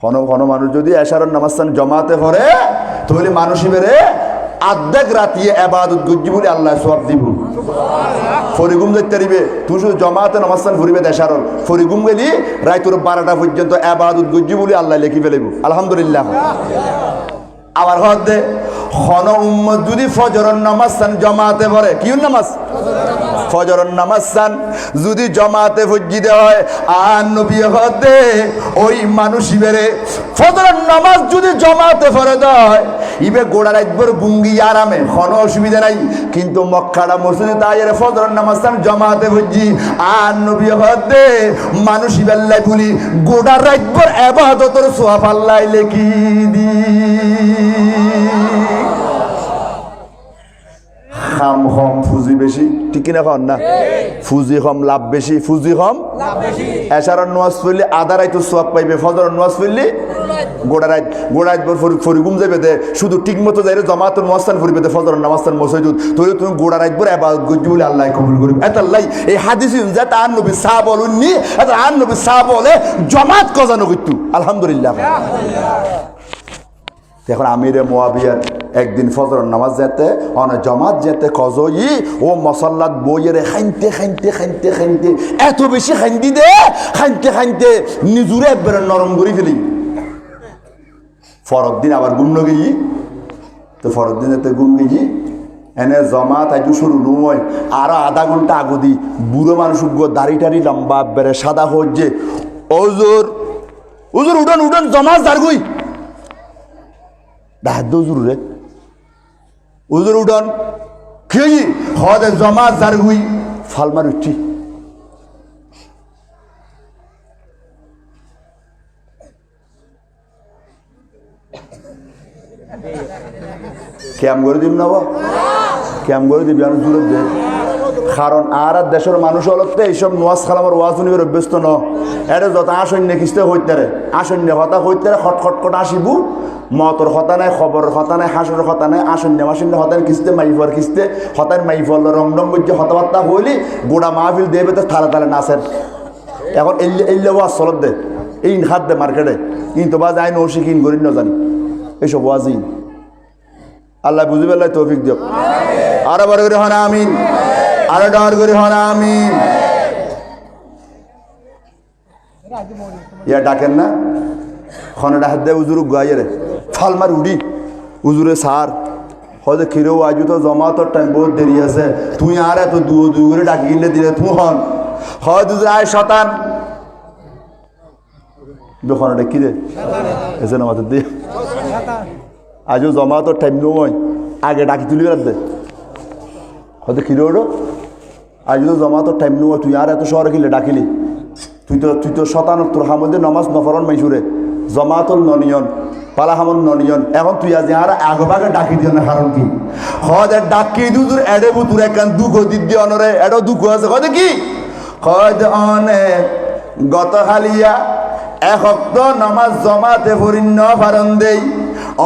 কোন মানুষ যদি এশার নামাজ জমাতে পড়ে তাহলে মানুষই বেরে আর্ধেক রাতিয়ে ইবাদত গজ্জি বলে আল্লাহ সওয়াব দিব ফরিগুম যেতে দিবে তুই শুধু জমাতে নামাজটান ফুরিবে দেশারল ফরিগুম গেলি রাইতুর 12টা পর্যন্ত ইবাদত গজ্জি বলে আল্লাহ লিখি ফেলিব আলহামদুলিল্লাহ আবার হদে খন উম্মত যদি ফজরের নামাজ সান জমাতে পড়ে কি নামাজ ফজরের নামাজ সান যদি জমাতে ফজ্জিদে হয় আর নবী হদে ওই মানুষই বেরে ফজরের নামাজ যদি জমাতে পড়ে দেয় ইবে গোড়া রাতভর গুঙ্গি আরামে কোনো অসুবিধা নাই কিন্তু মক্কাটা মসজিদে তাইরে ফজরের নামাজ সান জমাতে ফজ্জি আর নবী হদে মানুষই বেল্লাই বলি গোড়া রাতভর ইবাদতের সওয়াব আল্লাহ লিখি দি খাম কম ফুজি বেশি ঠিক কিনা কন না ফুজি কম লাভ বেশি ফুজি কম লাভ বেশি এশারার নামাজ পড়লে আধা রাত সওয়াব পাইবে ফজরের নামাজ পড়লে গোড়াইত ফরিগুম যাবে দে শুধু ঠিক মতো যাইরে জামাতের মুয়াজ্জিন ফুরিবে দে ফজরের নামাজের মসজিদ তইলে তুমি গোড়াইত বড় ইবাদত করতে বলে আল্লাহ কবুল করবে এতাল্লাই এই হাদিস যেটা আর নবী সাহাব বলেননি এটা আর নবী সাহাব বলে জামাত কজানো করতে আলহামদুলিল্লাহ এখন আমিরে মুয়াবিয়ার একদিন ফজরের নামাজ যেতে অনে জমাত যেতে কজই ও মসল্লাত বইয়েরে খাইতে খাইতে খাইতে খাইতে এত বেশি খাইতে দে খাইতে খাইতে নিজুরে একবারে নরম করে ফেলি ফরক দিন আবার গুম গিয়ে তো ফরক দিন এতে গুম গিয়ে এনে জমাত আজু শুরু নয় আরো আধা ঘন্টা আগু দি বুড়ো মানুষ দাড়ি টাড়ি লম্বা বেড়ে সাদা হচ্ছে ওজোর উজুর উডন উডন জমাত দাঁড়গুই ডাহাদ উজুর রে উজুর উডন খেয়ে হদে জমাত দাঁড়গুই ফালমার উঠি কেম করে দিব না কেম করে দিবি আমি জুড়ে দে কারণ আর দেশের মানুষ অলতে এইসব নোয়াজ খালামের ওয়াজ শুনিবার অভ্যস্ত ন এটা যত আসন্য কিস্তে হইতারে আসন্য হতা হইতারে খটখট কট আসিবু মতর হতা নাই খবরের হতা নাই হাসরের হতা নাই আসন্য মাসন্য হতার কিস্তে মাইফর কিস্তে হতার মাইফল রংডম বলছে হতাবার্তা হইলি গোড়া মাহফিল দেবে তো থালে থালে নাচের এখন এলে ওয়াজ চলত দে এই হাত দে মার্কেটে কিন্তু বা যাই নৌশি কিন করি না জানি এইসব ওয়াজই আল্লাহ বুঝি পেলাই তৌফিক দিও আরো বড় করে হন আমিন আরো ডর করে হন আমিন ইয়া ডাকেন না খনে ডাক দে উজুর গাইয়ে রে ফালমার উড়ি উজুরে সার হয়তো খিরেও আজু তো জমা তোর টাইম বহুত দেরি আছে তুই আর এত দু করে ডাকি কিনলে দিলে তুই হন হয় দুজুর আয় শতান দোকানে ডাকি দে এসে না মাথার দিয়ে আজও জমা তোর টাইম নয় আগে ডাকি তুলি দে হয়তো খিরে ওঠো আজ তো জমা তোর টাইম নয় তুই আর এত শহরে কিনলে ডাকিলি তুই তো শতান তোর হামদে নমাজ নফরন মাইসুরে জমা তোর ননিয়ন পালা হামন ননিয়ন এখন তুই আজ আর আগবাগে ডাকি দিও না কারণ কি হদ ডাকি দু তোর এডে বুতুর একখান দুঃখ দিদি অনরে এডো দুঃখ আছে হয়তো কি হয়তো অনে গত হালিয়া এক হপ্ত নমাজ জমাতে পরিণ্য ফারণ দেই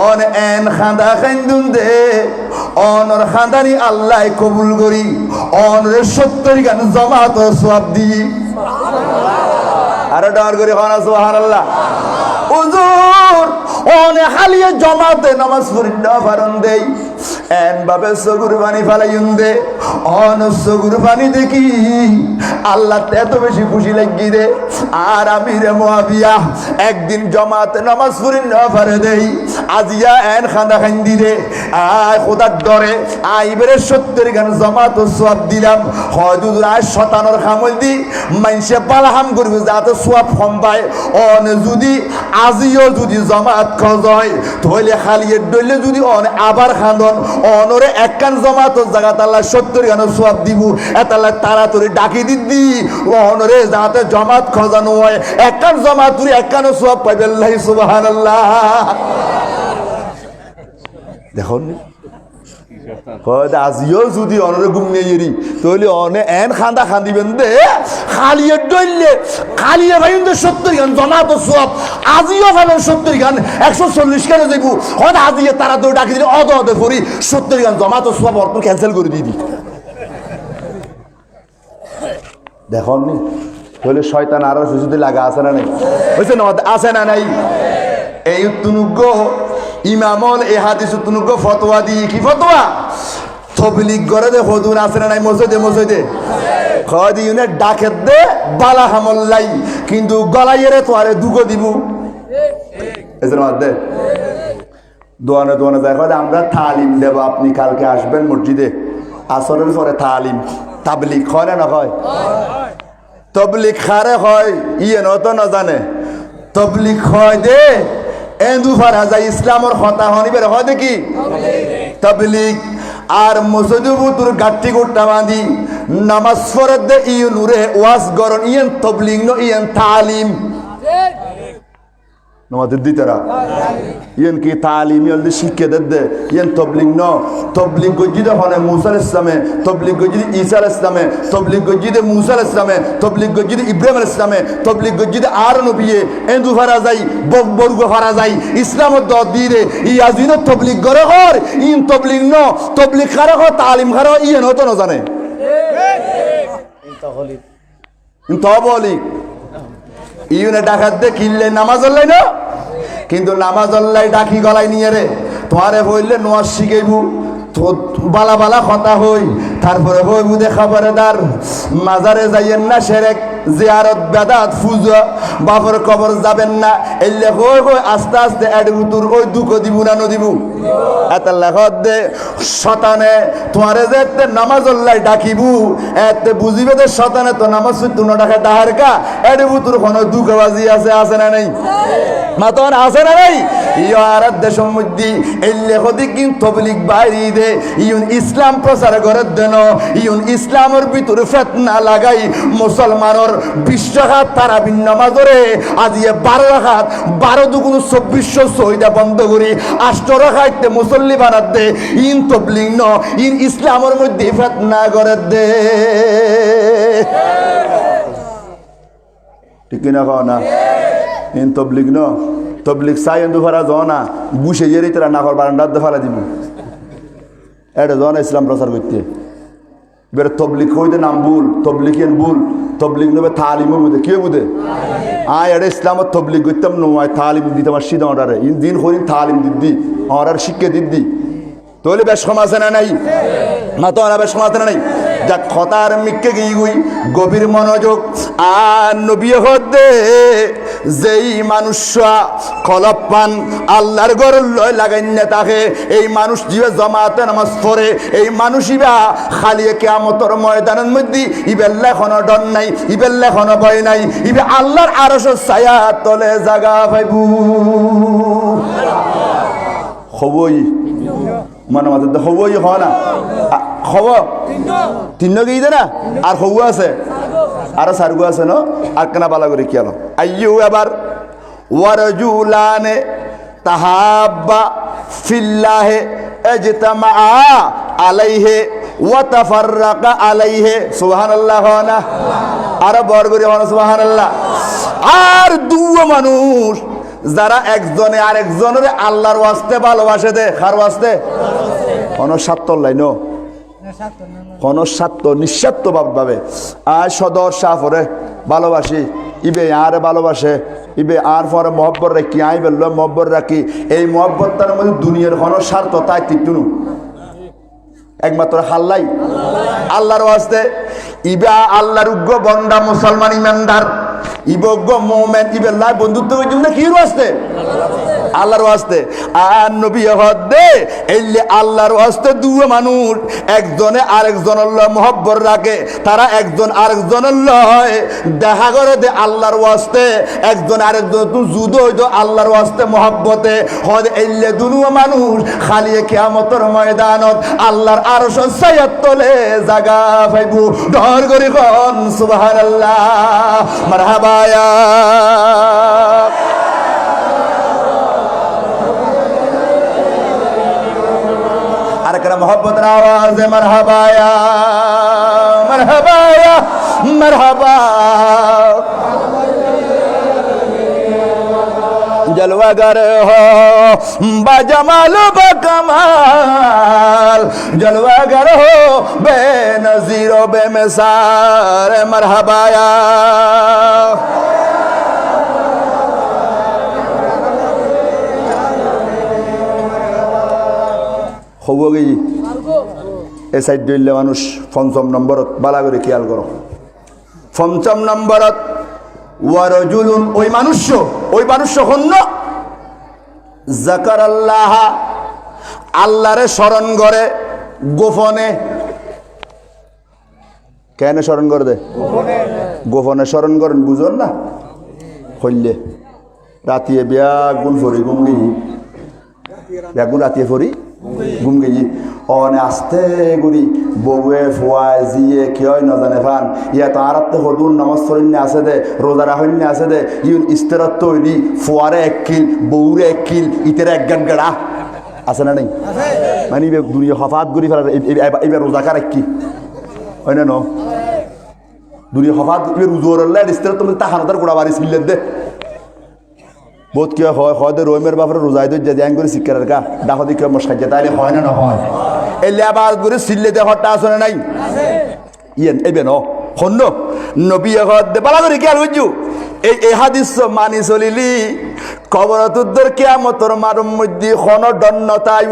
অন এন খান্দা খাইন্দুন দে অনর খান্দানি আল্লাহ কবুল করি অনরে 70 গান জমাত সওয়াব দি আরে ডর করে খানা সুবহানাল্লাহ হুজুর অনে হালিয়ে জমাতে নামাজ পরিণ্য ফারণ দেই এন বাবে সগুর পানি ফালাইন দে অন সগুর পানি দেখি আল্লাহ এত বেশি খুশি লাগি দে আর আমিরে মুয়াবিয়া একদিন জমাতে নামাজ পরিণ্য ফারে দেই আজিয়া এন খান্দা খাইন্দি দে আয় খোদার ডরে আইবেরে 70 গান জমাত সওয়াব দিলাম হয়তো আয় শতানোর খামল দি মাইনসে পালাহাম করবে যাতে সওয়াব কম পায় অন যদি আজিও যদি জমাত খজয় তাহলে খালিয়ে ডইলে যদি অন আবার খান্দন অনরে একখান জমাত জায়গাত আল্লাহ 70 গান সওয়াব দিব এতাল্লাহ তাড়াতাড়ি ডাকি দিদি অনরে যাতে জমাত খজানো হয় একখান জমাত তুই একখান সওয়াব পাইবে আল্লাহ সুবহানাল্লাহ দেখুন আজিও যদি অনরে ঘুম নিয়ে তাহলে অনে এন খান্দা খান্দিবেন দে খালিয়ে ডইলে খালিয়ে ভাই 70 গান জমাত সওয়াব আজিও ভাবেন 70 গান 140 গানে যাইব হয়তো আজিয়ে তারা তো ডাকি দিলে অদ করি 70 গান জমাত সওয়াব অর্থ ক্যান্সেল করে দিবি দেখুন নি তাহলে শয়তান আর সুযোগ লাগা আছে না নাই হইছে না আছে না নাই এই তুনুগ্য ইমামল এ হাদিস তুনুকো ফতোয়া দি কি ফতোয়া তবলিগ করে দে হদুন আছে না নাই মসজিদে খদি ইউনে ডাকেত দে বালা হামল্লাই কিন্তু গলাইয়েরে তোয়ারে দুগো দিব এজের মধ্যে দোয়ানে যায় কয় আমরা তালিম দেব আপনি কালকে আসবেন মসজিদে আসরের পরে তালিম তাবলিগ হয় না হয় তবলিগ খারে হয় ইয়ে নত না জানে তবলিগ হয় দে এন্দু ফারা যায় ইসলামর কথা হনিবের হয় দেখি তবলিগ আর মসজিদ বুতুর গাঠি গোটা বাঁধি নামাজ পড়ে দে ইয়ে নূরে ওয়াজ গরন ইয়েন তবলিগ ন ইয়েন তালিম নমাদের দিতেরা ইয়েন কি তালিম ইয়েন শিক্ষা দে ইয়েন তবলিগ ন তবলিগ গজিদে হনে মুসা আলাইহিস সালামে তবলিগ গজিদে ঈসা আলাইহিস সালামে তবলিগ গজিদে মুসা আলাইহিস সালামে তবলিগ গজিদে ইব্রাহিম আলাইহিস সালামে তবলিগ গজিদে আর নবিয়ে এন্দু ফারা যাই বর্গ ফারা যাই ইসলামত দ দিরে ইয়াজিন তবলিগ করে হর ইন তবলিগ ন তবলিগ খারে হ তালিম খারে ইয়েন হতো না জানে ইন তবলিগ ইউনে ডাকাত দে কিনলে নামাজ আল্লাই না কিন্তু নামাজ আল্লাই ডাকি গলায় নিয়ে রে তোমারে হইলে নোয়াজ শিখাইবু তো বালা বালা কথা হই তারপরে হইবু দে খবরদার মাজারে যাইয়েন না সেরেক জিয়ারত বেদাত ফুজা বাপর কবর যাবেন না এলে হই হই আস্তে আস্তে এডবুতুর ওই দুঃখ দিব না নদিবু এত লেখত দে শতানে তোমারে যে নামাজ আল্লাই ডাকিবু এতে বুঝিবে যে শতানে তো নামাজ তুন ডাকে ডাহার কা এডবুতুর কোনো দুঃখবাজি আছে না নাই মাতন আছে না নাই ইয়ারাত দেশের মধ্যে এলে হদি কিন তবলিগ বাইরে দে ইউন ইসলাম প্রচার করে দেন ইউন ইসলামের ভিতরে ফিতনা লাগাই মুসলমানের 20 রাকাত তারাবির নামাজরে আজিয়ে 12 রাকাত 12 দুগুণ 2400 সহিদা বন্ধ করি 8 রাকাতে মুসল্লি বানাত দে ইন তবলিগ ন ইন ইসলামের মধ্যে ফিতনা করে দে ঠিক না কও না ইন তবলিগ ন তবলিগ চাই এন্দু ফারা জনা বুঝে যেরে তারা নাকর বারান্দার দে ফালা দিব এটা জনা ইসলাম প্রচার করতে এবার তবলিগ হইতে নাম ভুল তবলিগের ভুল তবলিগ নবে তালিমও বুঝে কে বুঝে আয় এটা ইসলামত তবলিগ করতাম নয় তালিম দিতে আমার সিধা অর্ডারে ইন দিন হরিন তালিম দিদি অর্ডার শিক্ষা দিদি তাহলে বেশ কম আছে না নাই না তো বেশ কম আছে না নাই যা খতার মিক্কে গিয়ে গুই গভীর মনোযোগ আর নবী হদে যেই মানুষরা কলব পান আল্লাহর ঘর লয় লাগাইনে তাকে এই মানুষ জিবে জমাতে নামাজ পড়ে এই মানুষইবা খালি কিয়ামতের ময়দানের মধ্যে ইবেল্লা কোনো ডর নাই ইবেল্লা কোনো ভয় নাই ইবে আল্লাহর আরশের ছায়া তলে জায়গা পাইবু হবই মানে মাঝে হবই হয় না খবর তিন গিয়ে না আর হবু আছে আর সারগু আছে না আর কেনা বালা করে কি আলো আইয়ু এবার ওয়ারজুলানে তাহাব্বা ফিল্লাহে ইজতামা আলাইহি ওয়া তাফাররাকা আলাইহি সুবহানাল্লাহ না আর বড় করে হন সুবহানাল্লাহ আর দুও মানুষ যারা একজনে আরেকজনের আল্লাহর ওয়াস্তে ভালোবাসে দে কার ওয়াস্তে কোনো স্বার্থ লাইন কোনো স্বার্থ নিঃস্বার্থ ভাবে আর সদর সাফরে ভালোবাসি ইবে আর ভালোবাসে ইবে আর পরে মহব্বত রাখি আই বললো মহব্বত রাখি এই মহব্বতটার মধ্যে দুনিয়ার কোনো স্বার্থ তাই তিটুনু একমাত্র হাল্লাই আল্লাহর ওয়াস্তে ইবা আল্লাহর উগ্র বন্ডা মুসলমান ইমানদার ইবগ্য মোমেন ইবেল্লাহ বন্ধুত্ব জন্য কি ওয়াস্তে আল্লাহর ওয়াস্তে আর নবী হদে এইলে আল্লাহর ওয়াস্তে দুও মানুষ একজনে আরেকজনের লয় মহব্বত রাখে তারা একজন আরেকজনের লয় দেখা করে দে আল্লাহর ওয়াস্তে একজন আরেকজন তুই যুদ্ধ হইতো আল্লাহর ওয়াস্তে মহব্বতে হদ এইলে দুও মানুষ খালি কিয়ামতের ময়দানত আল্লাহর আরশের ছায়ার তলে জায়গা পাইবো ডর করে কোন সুবহানাল্লাহ মারহাবা ইয়া আর কেন মোহব্বতের আওয়াজে মারহাবা ইয়া মারহাবা ইয়া মারহাবা जलवागर हो बजमाल बकमाल जलवागर हो बेनज़ीर बेमिसाल मरहबा या হব গেই এ সাইড দিলে মানুষ পঞ্চম নম্বরত বালা করে খেয়াল করো পঞ্চম নম্বরত ওয়ারজুলুন ওই মানুষ হন্য যাকারাল্লাহ আল্লাহরে স্মরণ করে গোপনে কেন স্মরণ করে দে গোপনে স্মরণ করেন বুঝুন না হইলে রাতিয়ে ব্যাগুন ফরি ঘুম গেই ব্যাগুন রাতিয়ে ফরি ঘুম গেই অনে আস্তে করি বউয়ে ফুয়ায় জিয়ে কি হয় না জানে ফান ইয়া তো আরাতে হদুন নামাজ পড়িনে আছে দে রোজা রাখইনে আছে দে ইউন ইস্তেরাত তৈরি ফুয়ারে 1 কিল বউরে 1 কিল ইতের এক গান গাড়া আছে না নাই মানে দুনিয়া হফাত করি ফেলার এবার রোজা কার কি হয় না দুনিয়া হফাত এবার উজোরল্লা ইস্তেরাত তুমি তাহানতার গোড়া বাড়ি ছিলেন দে বহুত কি হয় দে রহিমের বাপরে রোজাই দই যে করে শিক্ষার কা ডাক দি কেউ মশাই তাইলে হয় না হয় এই লেবাস করে সিললে দে হট্টা আসনে নাই ইয়েন এবে ন হন্য নবী হদ দে বালা করে খেয়াল বুঝু এই হাদিস মানি চলিলি কবরতুদ্দর কিয়ামতর মারুম মধ্যে খন দন্নতাই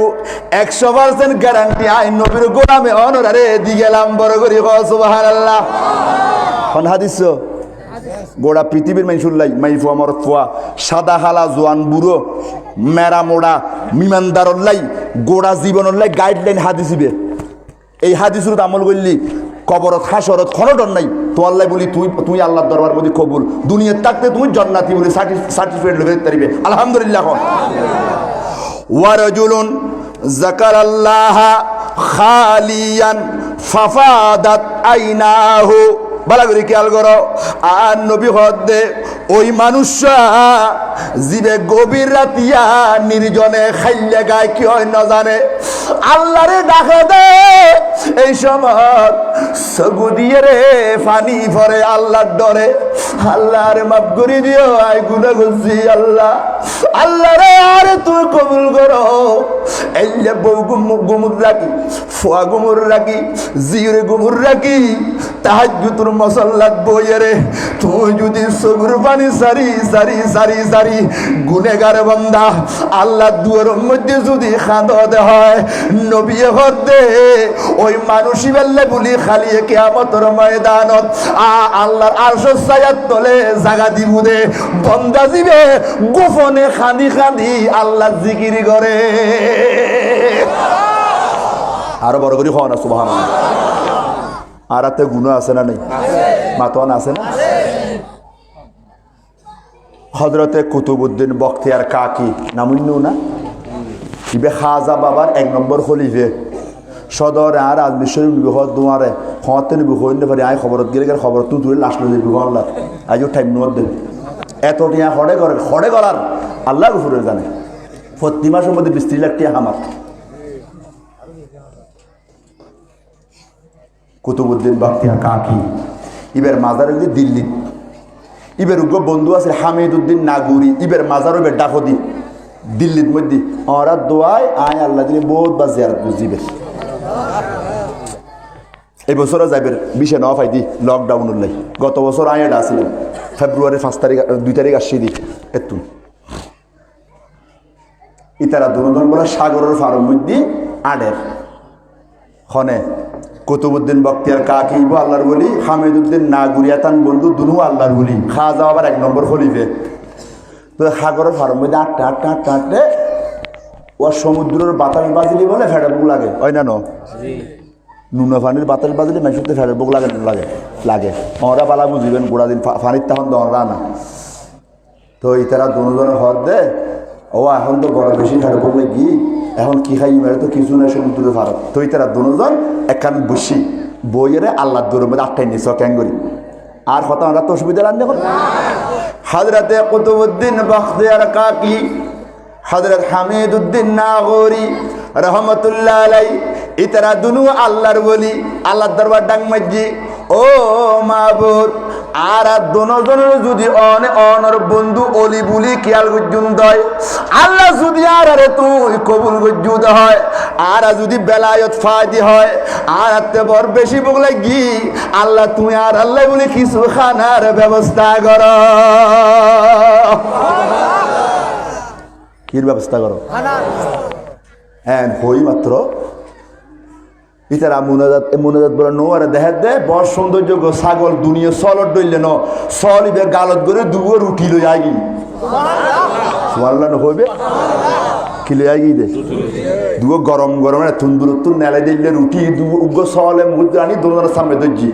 100% গ্যারান্টি আই নবীর গোলামে অনরারে দি গেলাম বড় করি সুবহানাল্লাহ কোন হাদিস গোড়া পৃথিবীর মাইসুল্লাই মাইফুয়া মরফুয়া সাদা হালা জোয়ান বুড়ো মেরা মোড়া মিমানদারল্লাই গোড়া জীবনল্লাই গাইডলাইন হাদিসিবে এই হাদিসুর আমল করলি কবরত হাসরত খনটন নাই তো আল্লাহ বলি তুই আল্লাহর দরবার মধ্যে কবুল দুনিয়ার থাকতে তুমি জান্নাতি বলে সার্টিফিকেট লবে তারিবে আলহামদুলিল্লাহ ওয়ারাজুলুন যাকারাল্লাহ খালিয়ান ফাফাদাত আইনাহু বালা করে খেয়াল করো আর নবী হদে ওই মানুষরা জিবে গভীর রাতিয়া নির্জনে খাইলে গায় কি হয় না জানে আল্লাহরে ডাকে দে এই সময় সগু দিয়ে রে পানি ভরে আল্লাহর ডরে আল্লাহর মাফ করে দিও আই গুনাহ করছি আল্লাহ রে আরে তুই কবুল করো এলে বউ গুমুর রাখি ফুয়া গুমুর রাখি জিরে গুমুর রাখি তাহাজ্জুদের মুসাল্লাত বইরে তুই যদি সগুর পানি সারি সারি সারি সারি গুনেগার বান্দা আল্লাহ দুয়ারের মধ্যে যদি খাদতে হয় নবী হতে ওই মানুষই বেল্লে বলি খালি কিয়ামতের ময়দানত আল্লাহর আরশের ছায়ার তলে জায়গা দিব দে বান্দা দিবে গোপনে খানি খানি আল্লাহ জিকির করে আরো বড় করে হওয়া না সুবহানাল্লাহ আর হাতে গুনাহ আছে না নেই মাতন আছে না হযরতে কুতুবউদ্দিন বখতিয়ার কাকি নামুন্য না ইবে খাজা বাবার 1 নম্বর খলিফে সদর আর আজমির শরীফ বিহদ দুয়ারে হতে নিবি হইতে পারি আই খবরত গেলে খবর তুই লাশ লই দিবি আল্লাহ আজও টাইম নোট দেন এতটিয়া হড়ে করার আল্লাহ উপরে জানে প্রতি মাসের মধ্যে 20-30 লাখ টাকা হামার কুতুবউদ্দিন বখতিয়ার কাকি ইবের মাজার হইছে দিল্লি ইবের উগ্র বন্ধু আছে হামিদউদ্দিন নাগুরি ইবের মাজার হইবে ডাকদি দিল্লির মধ্যে ওরা দোয়ায় আয় আল্লাহ দিলে বহুত বা জিয়ারত বুঝিবে এই বছরও যাইবের 20 ফাইদি লকডাউনের লাই গত বছর আয় আসছিলাম ফেব্রুয়ারি 5 তারিখ 2 তারিখ আসছি দি এতুন ইতারা দুজন বলে সাগরের ফারম মধ্যে আডের খনে কুতুবউদ্দিন বখতিয়ার কাকি আল্লাহর বলি হামিদউদ্দিন নাগুরিয়াতান বন্ধু দুনু আল্লাহর বলি খাজা আবার 1 নম্বর খলিফে তো সাগরের ফারম মধ্যে আটতে ও সমুদ্রের বাতাস বাজিলি বলে ফেড়ে বুক লাগে হয় না নুন পানির বাতাস বাজিলে মেশুতে ফেড়ে বুক লাগে লাগে ওরা বালা বুঝিবেন গোড়া দিন পানির তখন দরা না তো ইতারা দুজনে হদ দে ও এখন তো বড় বেশি ফেড়ে বুক লাগি এখন কি খাই মেরে তো কিছু না সমুদ্রের ফারত তো ইতারা দুজন একখান বসি বইয়েরে আল্লাহ দূরের মধ্যে আটটাই নিছ ক্যাঙ্গরি আর কথা আমরা তো অসুবিধা রান্না করি হযরতে কুতুবউদ্দিন বখতিয়ার কাকি হযরত হামিদউদ্দিন নাগরি রহমাতুল্লাহ আলাই ইতারা দুনু আল্লাহর বলি আল্লাহর দরবার ডাক মাজি ও মাবুদ আর দুজনের যদি অনর বন্ধু অলি বুলি খেয়াল গজ্জুন হয় আল্লাহ যদি আরে তুই কবুল গজ্জুদ হয় আর যদি বেলায়ত ফায়দি হয় আর হাতে বড় বেশি বুক লাগি আল্লাহ তুমি আর আল্লাহ বলি কিছু খানার ব্যবস্থা করো কির ব্যবস্থা করো হ্যাঁ হই মাত্র ইতারা মুনাজাত বলে নো আর দেখাত দে বড় সৌন্দর্য গো ছাগল দুনিয়া সলট ডইলে ন সল ইবের গালত করে দুবো রুটি লই আগি সুবহানাল্লাহ হইবে কি লই আগি দে দুবো গরম গরম তুন্দুর তুন নেলে দিলে রুটি দুবো উগ্র সলে মুদ্রানি দোনোর সামনে দজ্জি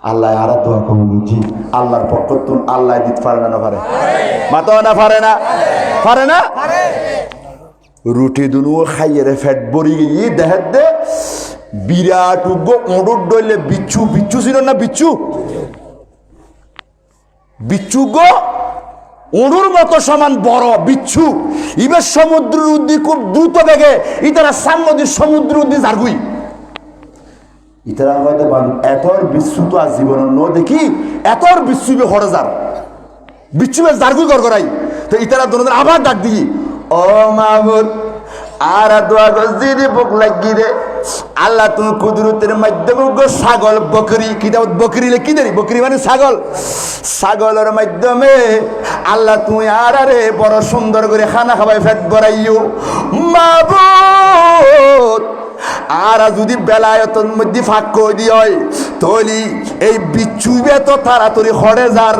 আল্লাহ আর দোয়া কম বুঝি আল্লাহর পক্ষ তুন আল্লাহ দিত পারে না পারে মাতো না পারে না রুটি দুনু খাইয়ে রে ফ্যাট বড়ি গিয়ে দেখাত দে বিরাট উগ্র ওঁড় ডইলে বিচ্ছু ছিল না বিচ্ছু গো ওঁড়ুর মতো সমান বড় বিচ্ছু ইবের সমুদ্রের উদ্দি খুব দ্রুত বেগে ইতারা সামুদ্রিক সমুদ্র উদ্দি জারগুই ইতারা হয়তো এতর বিচ্ছু তো আর জীবন ন দেখি এতর বিচ্ছু হরজার বিচ্ছু জারগুই গড়গড়াই তো ইতারা দোনোদের আবার ডাক দিই ও মাহবুব আর দোয়া গজিরে বুক লাগি রে আল্লাহ তুমি কুদরতের মাধ্যমে গো ছাগল বকরি কিতাবত বকরি লিখি দেরি বকরি মানে ছাগলের মাধ্যমে আল্লাহ তুমি আর আরে বড় সুন্দর করে খানা খাবাই ফেট বড়াইও মাহবুব আর যদি বেলায়তন মধ্যে ফাঁক করে দিয়ে হয় তলি এই বিচ্ছুবে তো তাড়াতাড়ি হরে যার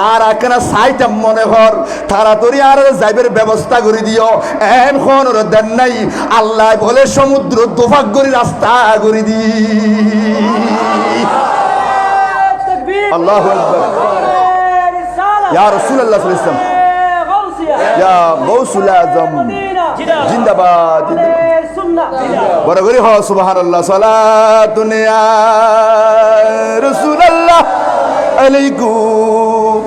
আর এখানে সাইটা মনে হর তাড়াতাড়ি আর যাইবের ব্যবস্থা করে দিও এখন ওর দেন নাই আল্লাহ বলে সমুদ্র দোফাক করে রাস্তা করে দি আল্লাহু আকবার ইয়া রাসূলুল্লাহ সাল্লাল্লাহু আলাইহি ওয়াসাল্লাম ইয়া গাউসুল আযম জিন্দাবাদ বড় করে হ সুবহানাল্লাহ সালাতুন ইয়া রাসূলুল্লাহ আলাইকুম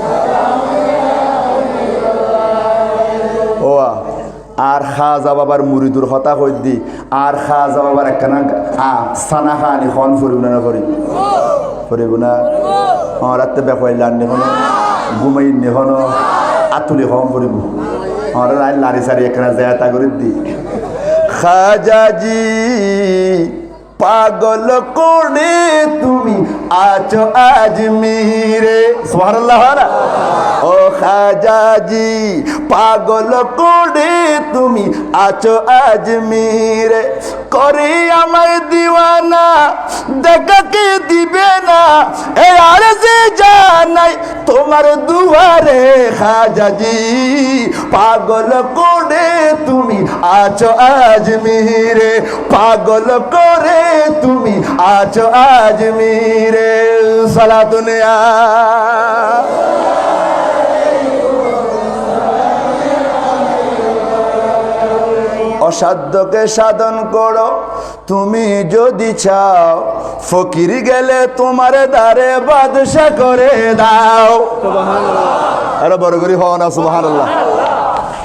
ওয়া আর খাজা বাবার মুরিদুর হতা কই দি আর খাজা বাবার একখানা সানা খানি খন ফরিব না ফরিব না রাতে বেকইলান নে হনো ঘুমাই নে হনো আতুলি হম ফরিব আর লারি সারি একখানা জায়াতা করে দি খাজাজি পাগল করে তুমি আছো আজমিরে সুবহানাল্লাহ ও খাজাজি পাগল করে তুমি আছো আজমিরে করে আমায় দিওয়ানা দেখা কে দিবে না এ আর যে জানাই তোমার দুয়ারে খাজাজি পাগল করে তুমি আছো আজমিরে পাগল করে তুমি আছো আজমিরে সালাতুন ইয়া অসাধ্যকে সাধন করো তুমি যদি চাও ফকির গেলে তোমার দ্বারে বাদশা করে দাও সুবহানাল্লাহ আরে বড় করে হও না সুবহানাল্লাহ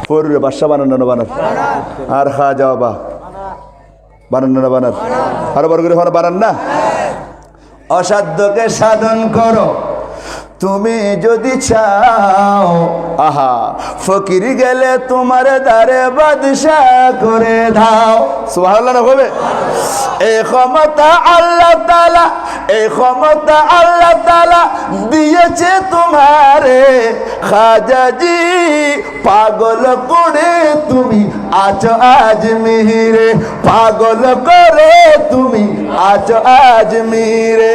পড়বে বাদশা বানানো বানাত আর খা যাও বা বানানো না বানাত আরে বড় করে হও না বানান না অসাধ্যকে সাধন করো তুমি যদি চাও আহা ফকির গেলে তোমার দ্বারে বাদশা করে দাও সুবহানাল্লাহ না হবে এই ক্ষমতা আল্লাহ তাআলা দিয়েছে তোমারে খাজাজি পাগল করে তুমি আছো আজমিরে পাগল করে তুমি আছো আজমিরে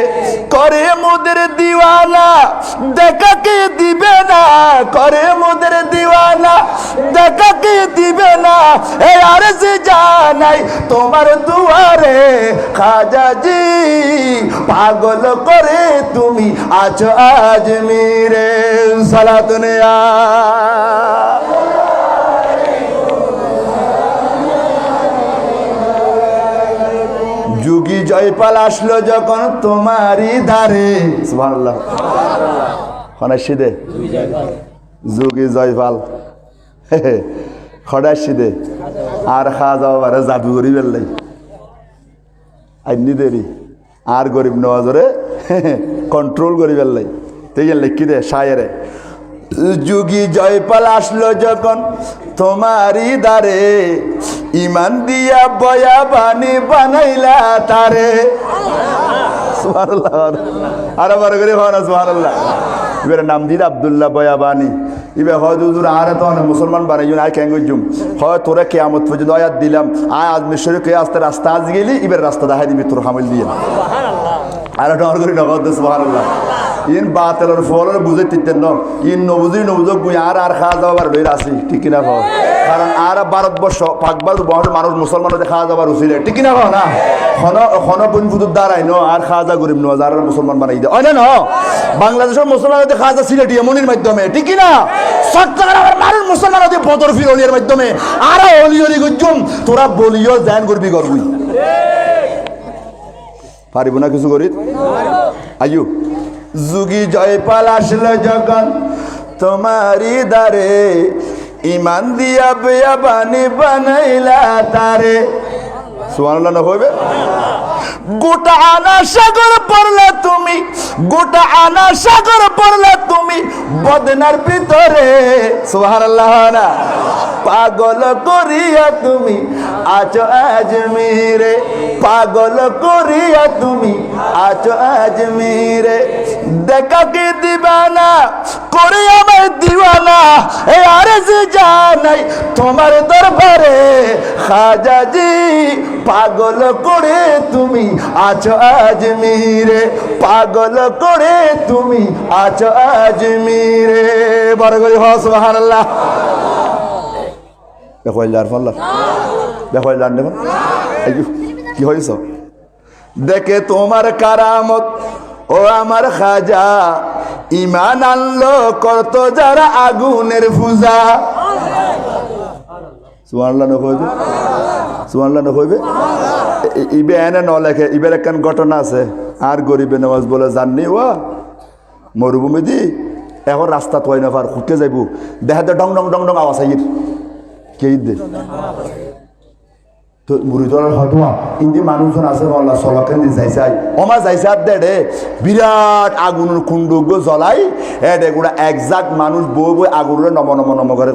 করে মোদের দিওয়ানা দেখা কে দিবে না করে মোদের দিওয়ানা দেখা কে দিবে না এ আর যে জানাই তোমার দুয়ারে খাজাজি পাগল করে তুমি আছো আজমিরে সালাতুন ইয়া যুগী জয়পাল আসলো যখন তোমারই ধারে সুবহানাল্লাহ খনাশি দে যুগী জয়পাল খড়াশি দে আর খাজা বাবারে জাদু করি বেললাই আইনি দেরি আর গরিব নওয়াজরে কন্ট্রোল করি বেললাই তুই লিখি দে শায়েরে যুগী জয়পাল আসলো যখন তোমারই দ্বারে ইমান দিয়া বয়া বানি বানাইলা তারে সুবহানাল্লাহ আরে বড় করে হওয়া না সুবহানাল্লাহ এবারে নাম দিল আব্দুল্লাহ বয়া বানি ইবে হয় হুজুর আরে তো অনেক মুসলমান বানাইজুন আয় কেন গজুম হয় তোরা কিয়ামত পর্যন্ত আয়াত দিলাম আয় আজমির শরীফ কে আস্তে রাস্তা আজ গেলি এবার রাস্তা দেখাই দিবি তোর হামিল দিয়ে আর ডর করি নগদ সুবহানাল্লাহ ইন বাতেলের ফলের বুঝে তিতেন ন ইন নবুঝি নবুঝক গুই আর খাওয়া যাবার লইর আসি ঠিক কিনা কও কারণ আর ভারতবর্ষ পাকবার মানুষ মুসলমানদের খাওয়া যাবার উচিলে ঠিক কিনা কও না খন বন ফুদুর দ্বারাই ন আর খাওয়া যা গরিব নয় যারা মুসলমান বানাই দেয় হয় না বাংলাদেশের মুসলমানদের খাওয়া যা সিলেটি এমনির মাধ্যমে ঠিক কিনা সত্যকার আবার মানুষ মুসলমানদের বদর ফিরলিয়ার মাধ্যমে আর অলি অলি গজুম তোরা বলিও জ্ঞান করবি করবি পারিব না কিছু করি আয়ু যুগি জয়পাল আসলো যখন তোমারি দ্বারে ইমান দিয়া বেয়া বানি বানাইলা তারে সুবহানাল্লাহ না হইবে গোটা আনা সাগর পড়লা তুমি গোটা আনা সাগর পড়লা তুমি বদনার ভিতরে সুবহানাল্লাহ না পাগল করিয়া তুমি আছো আজমিরে পাগল করিয়া তুমি আছো আজমিরে দেখা কি দিবানা করে আমায় দিওয়ানা এ আরজি জানাই তোমার দরবারে খাজাজি পাগল করে তুমি আছো আজমিরে পাগল করে তুমি আছো আজমিরে বড় করে হ সুবহানাল্লাহ দেখো আল্লাহর ফল্লা দেখো আল্লাহর দেখো কি হয়েছ দেখে তোমার কারামত ও আমার খাজা ইমান আনলো করত যারা আগুনের পূজা সুবহানাল্লাহ না কইবে সুবহানাল্লাহ না কইবে ইবে এনে ন লেখে ইবের একখান ঘটনা আছে আর গরিবে নামাজ বলে জাননি ও মরুভূমি দি এখন রাস্তা তৈ না পার খুঁটে যাইব দেখা দে ডং ডং ডং ডং আওয়াজ আইর কে দে তো মুরিদর হদওয়া ইন্দি মানুষজন আছে বল্লা সলাকেন দি যাইছাই ওমা যাইছাত দে রে বিরাট আগুনের কুণ্ডুগ জ্বলাই এডে গুড়া একজাক্ট মানুষ বই বই আগুনের নম নম নম করে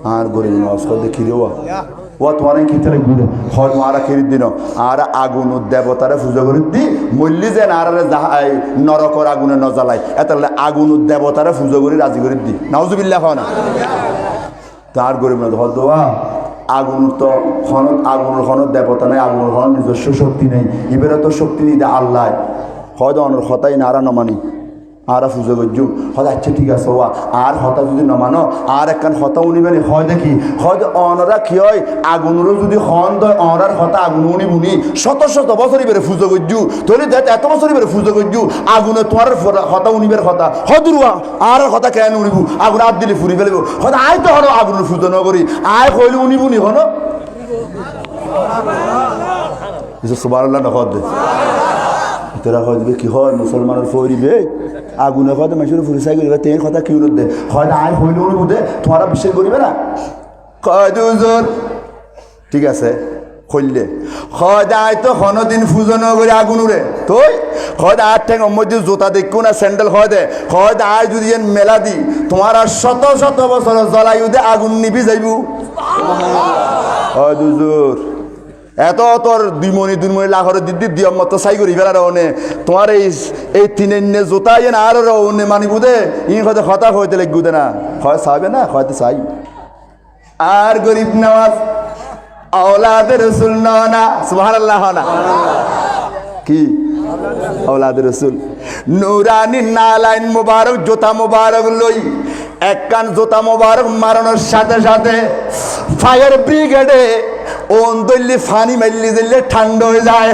আর গরিব নামাজ করে দেখি রে ও তোমার ক্ষেত্রে ঘুরে হয় মারা খেয়ে দিন আর আগুন দেবতারে পুজো করে দি মল্লি যে আর নরকর আগুনে ন জ্বালাই এত আগুন দেবতারে পুজো করে রাজি করে দি নাউজুবিল্লাহ হয় না তার গরিব না হদওয়া আগুন তো আগুনের খন দেবতা নেই আগুনের খন নিজস্ব শক্তি নেই এবারে তো শক্তি নেই আল্লাহ হয়তো অনেক হতাই না আর নমানি আর পুজো করছু হয়তো আচ্ছা ঠিক আছে ওয়া আর হতা যদি নমানো আর একখান হতা উনিবে হয় দেখি হয়তো অনরা কি হয় আগুনেরও যদি হন দয় অনরার হতা আগুন উনি বুনি শত শত বছরই বেড়ে পুজো করছু তৈরি দেখ এত বছরই বেড়ে পুজো করছু আগুনে তোমার হতা উনিবের হতা হদুরুয়া আর হতা কেন উনিবু আগুন আপ দিলে ফুরি ফেলিব হয়তো আয় তো হলো আগুনের পুজো নকরি আয় কইলে উনিবুনি হন সুবহানাল্লাহ না হদ তোরা হয় কি হয় মুসলমানের ফরিবে আগুনে কথা মানুষের ফুরিসাই করিবে তেন কথা কি দে হয় আয় হইলে উনি বুঝে তোমারা বিশ্বাস করিবে না কয় দুজন ঠিক আছে হইলে হয় আয় তো দিন ফুজন করে আগুন উড়ে তুই হয় আর ঠেং মধ্যে জোতা দেখো না স্যান্ডেল হয় দে হয় আয় যদি মেলা দি তোমার আর শত শত বছর জ্বলাই দে আগুন নিবি যাইব হয় দুজোর এত তোর দুইমণি লাখরের দিদি দিয়ম মতো চাই করি ফেলার ওনে তোমার এই তিনে জোতা ইয়ে না আর ওনে মানিব দে ইন হয়তো হতা হইতে লাগবো দে না হয় চাইবে না হয়তো চাই আর গরিব নওয়াজ আওলাদে রসুল না সুবহানাল্লাহ না কি আওলাদে রসুল নুরানি নালাইন মুবারক জোতা মুবারক লই একখান জোতা মুবারক মারানোর সাথে সাথে ফায়ার ব্রিগেডে ওন দল্লি ফানি মারলি দিলে ঠান্ডা হয়ে যায়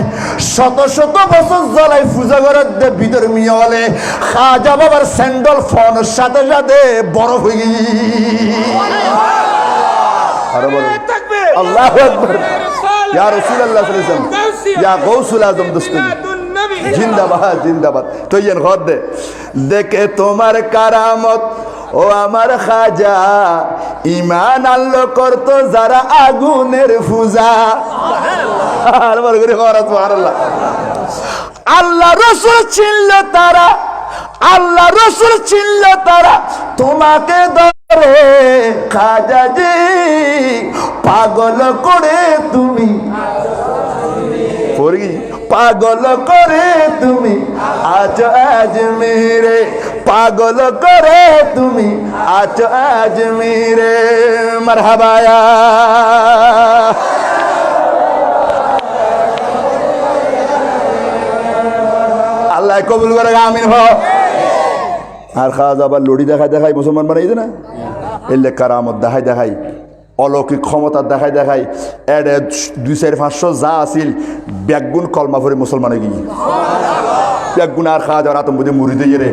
শত শত বছর জ্বলাই পূজা করার ভিতর মিয়া বলে খাজা বাবার স্যান্ডল ফোনের সাথে সাথে বরফ হয়ে গেছে আল্লাহু আকবার ইয়া রাসূলুল্লাহ সাল্লাল্লাহু আলাইহি ওয়াসাল্লাম ইয়া গাউসুল আজম দস্তগীর জিন্দাবাদ জিন্দাবাদ তো ইয়েন ঘর দে দেখে তোমার কারামত ও আমার খাজা ইমান আল্লো করতো যারা আগুনের পূজা আল্লাহ রসুল চিনল তারা আল্লাহ রসুল চিনল তারা তোমাকে ধরে খাজাজি পাগল করে তুমি পাগল করে তুমি আজ আজমিরে পাগল করে তুমি আছো আজমিরে মারহাবায়া আল্লাহ কবুল করে আমিন হ আর খাওয়া আবার লড়ি দেখাই মুসলমান বানাই না এলে কারামত দেখাই অলৌকিক ক্ষমতা দেখাই এড 200-500 যা আছিল ব্যাগুণ কলমা ভরে মুসলমান হয়ে গিয়ে ব্যাগুণ আর খাওয়া যাওয়ার আতঙ্ক দিয়ে মুড়ি দিয়ে রে